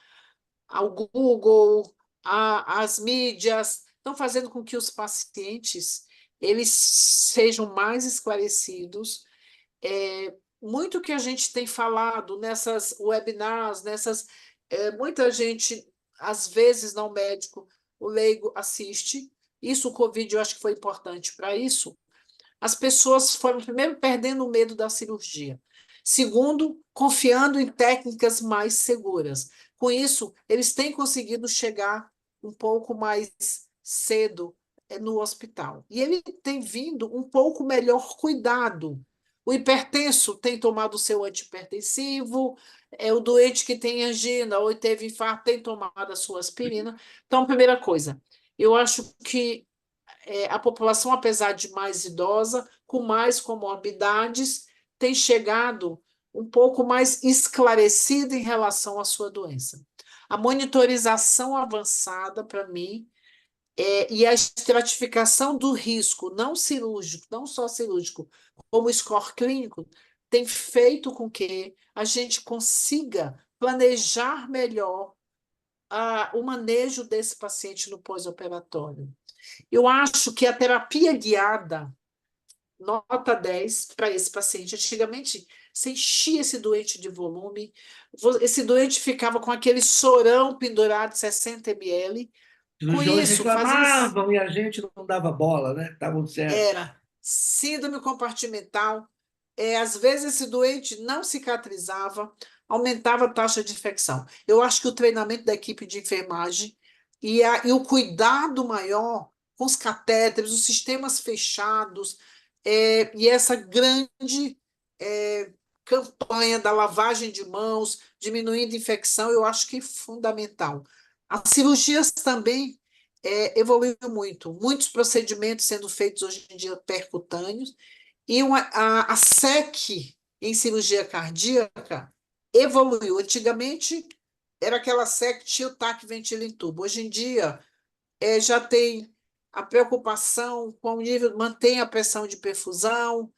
Speaker 2: ao Google, às mídias, estão fazendo com que os pacientes eles sejam mais esclarecidos. Muito que a gente tem falado nessas webinars, muita gente, às vezes não médico, o leigo assiste. Isso, o Covid, eu acho que foi importante para isso. As pessoas foram, primeiro, perdendo o medo da cirurgia. Segundo, confiando em técnicas mais seguras. Com isso, eles têm conseguido chegar um pouco mais cedo no hospital. E ele tem vindo um pouco melhor cuidado. O hipertenso tem tomado o seu antihipertensivo, o doente que tem angina ou teve infarto tem tomado a sua aspirina. Então, primeira coisa, eu acho que a população, apesar de mais idosa, com mais comorbidades, tem chegado um pouco mais esclarecida em relação à sua doença. A monitorização avançada, para mim, e a estratificação do risco, não cirúrgico, não só cirúrgico, como score clínico, tem feito com que a gente consiga planejar melhor o manejo desse paciente no pós-operatório. Eu acho que a terapia guiada, nota 10 para esse paciente. Antigamente, você enchia esse doente de volume, esse doente ficava com aquele sorão pendurado de 60 ml.
Speaker 3: Os
Speaker 2: Com
Speaker 3: cirurgiões
Speaker 2: isso, fazia
Speaker 3: reclamavam e a gente não dava bola, né? Estavam certos.
Speaker 2: era síndrome compartimental. Às vezes, esse doente não cicatrizava, aumentava a taxa de infecção. Eu acho que o treinamento da equipe de enfermagem e o cuidado maior com os catéteres, os sistemas fechados, e essa grande campanha da lavagem de mãos, diminuindo a infecção, eu acho que é fundamental. As cirurgias também evoluiu muito. Muitos procedimentos sendo feitos hoje em dia percutâneos, e a SEC em cirurgia cardíaca evoluiu. Antigamente era aquela SEC tinha o TAC ventila em tubo. Hoje em dia já tem a preocupação com o nível, mantém a pressão de perfusão,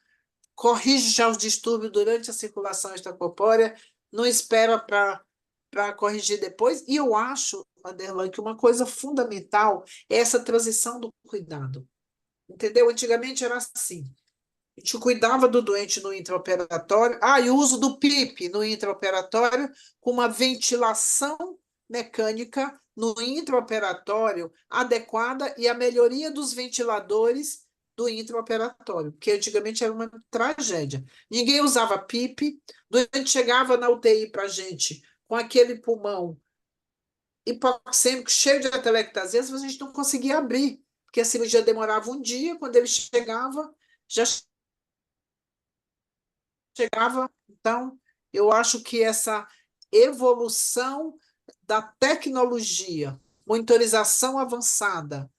Speaker 2: corrige já os distúrbios durante a circulação extracorpórea, não espera para corrigir depois. E eu acho, Aderlan, que uma coisa fundamental é essa transição do cuidado. Entendeu? Antigamente era assim. A gente cuidava do doente no intraoperatório. E o uso do PIP no intraoperatório com uma ventilação mecânica no intraoperatório adequada e a melhoria dos ventiladores do intraoperatório, porque antigamente era uma tragédia. Ninguém usava PIP, o doente chegava na UTI para a gente com aquele pulmão hipoxêmico, cheio de atelectasia, mas a gente não conseguia abrir, porque a cirurgia demorava um dia, quando ele chegava, já chegava. Então, eu acho que essa evolução da tecnologia, monitorização avançada,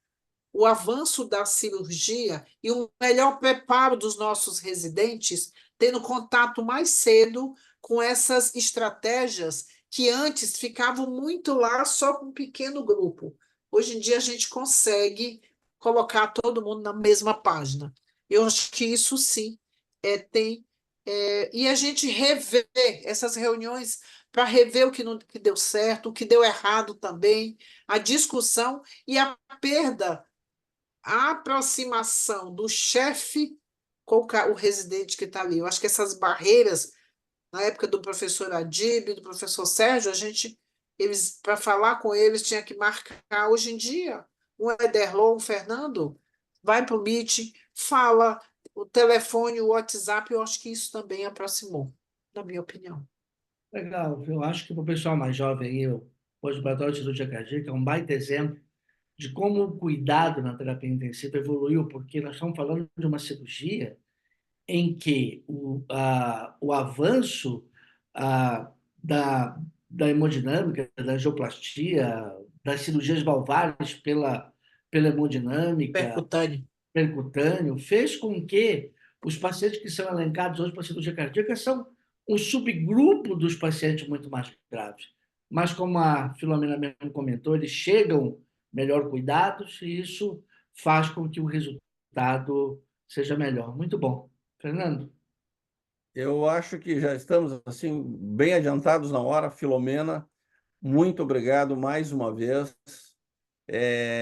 Speaker 2: o avanço da cirurgia e um melhor preparo dos nossos residentes, tendo contato mais cedo com essas estratégias que antes ficavam muito lá só com um pequeno grupo. Hoje em dia a gente consegue colocar todo mundo na mesma página. Eu acho que isso sim tem. E a gente rever essas reuniões para rever o que, não, que deu certo, o que deu errado também, a discussão e a perda, a aproximação do chefe com o residente que está ali. Eu acho que essas barreiras, na época do professor Adib, do professor Sérgio, para falar com eles, tinha que marcar. Hoje em dia, um Ederlon, um Fernando, vai para o Meet, fala, o telefone, o WhatsApp, eu acho que isso também aproximou, na minha opinião.
Speaker 3: Legal, eu acho que para o pessoal mais jovem, aí, o pós-operatório de cirurgia cardíaca é um baita exemplo de como o cuidado na terapia intensiva evoluiu, porque nós estamos falando de uma cirurgia em que o avanço da hemodinâmica, da angioplastia, das cirurgias valvares pela hemodinâmica,
Speaker 2: Percutâneo.
Speaker 3: percutâneo, fez com que os pacientes que são elencados hoje para cirurgia cardíaca são um subgrupo dos pacientes muito mais graves. Mas, como a Filomena mesmo comentou, eles chegam melhor cuidados e isso faz com que o resultado seja melhor. Muito bom. Fernando?
Speaker 1: Eu acho que já estamos assim bem adiantados na hora. Filomena, muito obrigado mais uma vez.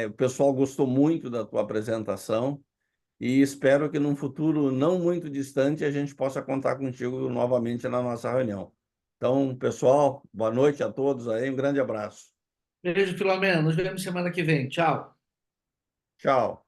Speaker 1: O pessoal gostou muito da tua apresentação e espero que num futuro não muito distante a gente possa contar contigo novamente na nossa reunião. Então, pessoal, boa noite a todos aí, um grande abraço.
Speaker 3: Beijo, Filomena. Nos vemos semana que vem. Tchau.
Speaker 1: Tchau.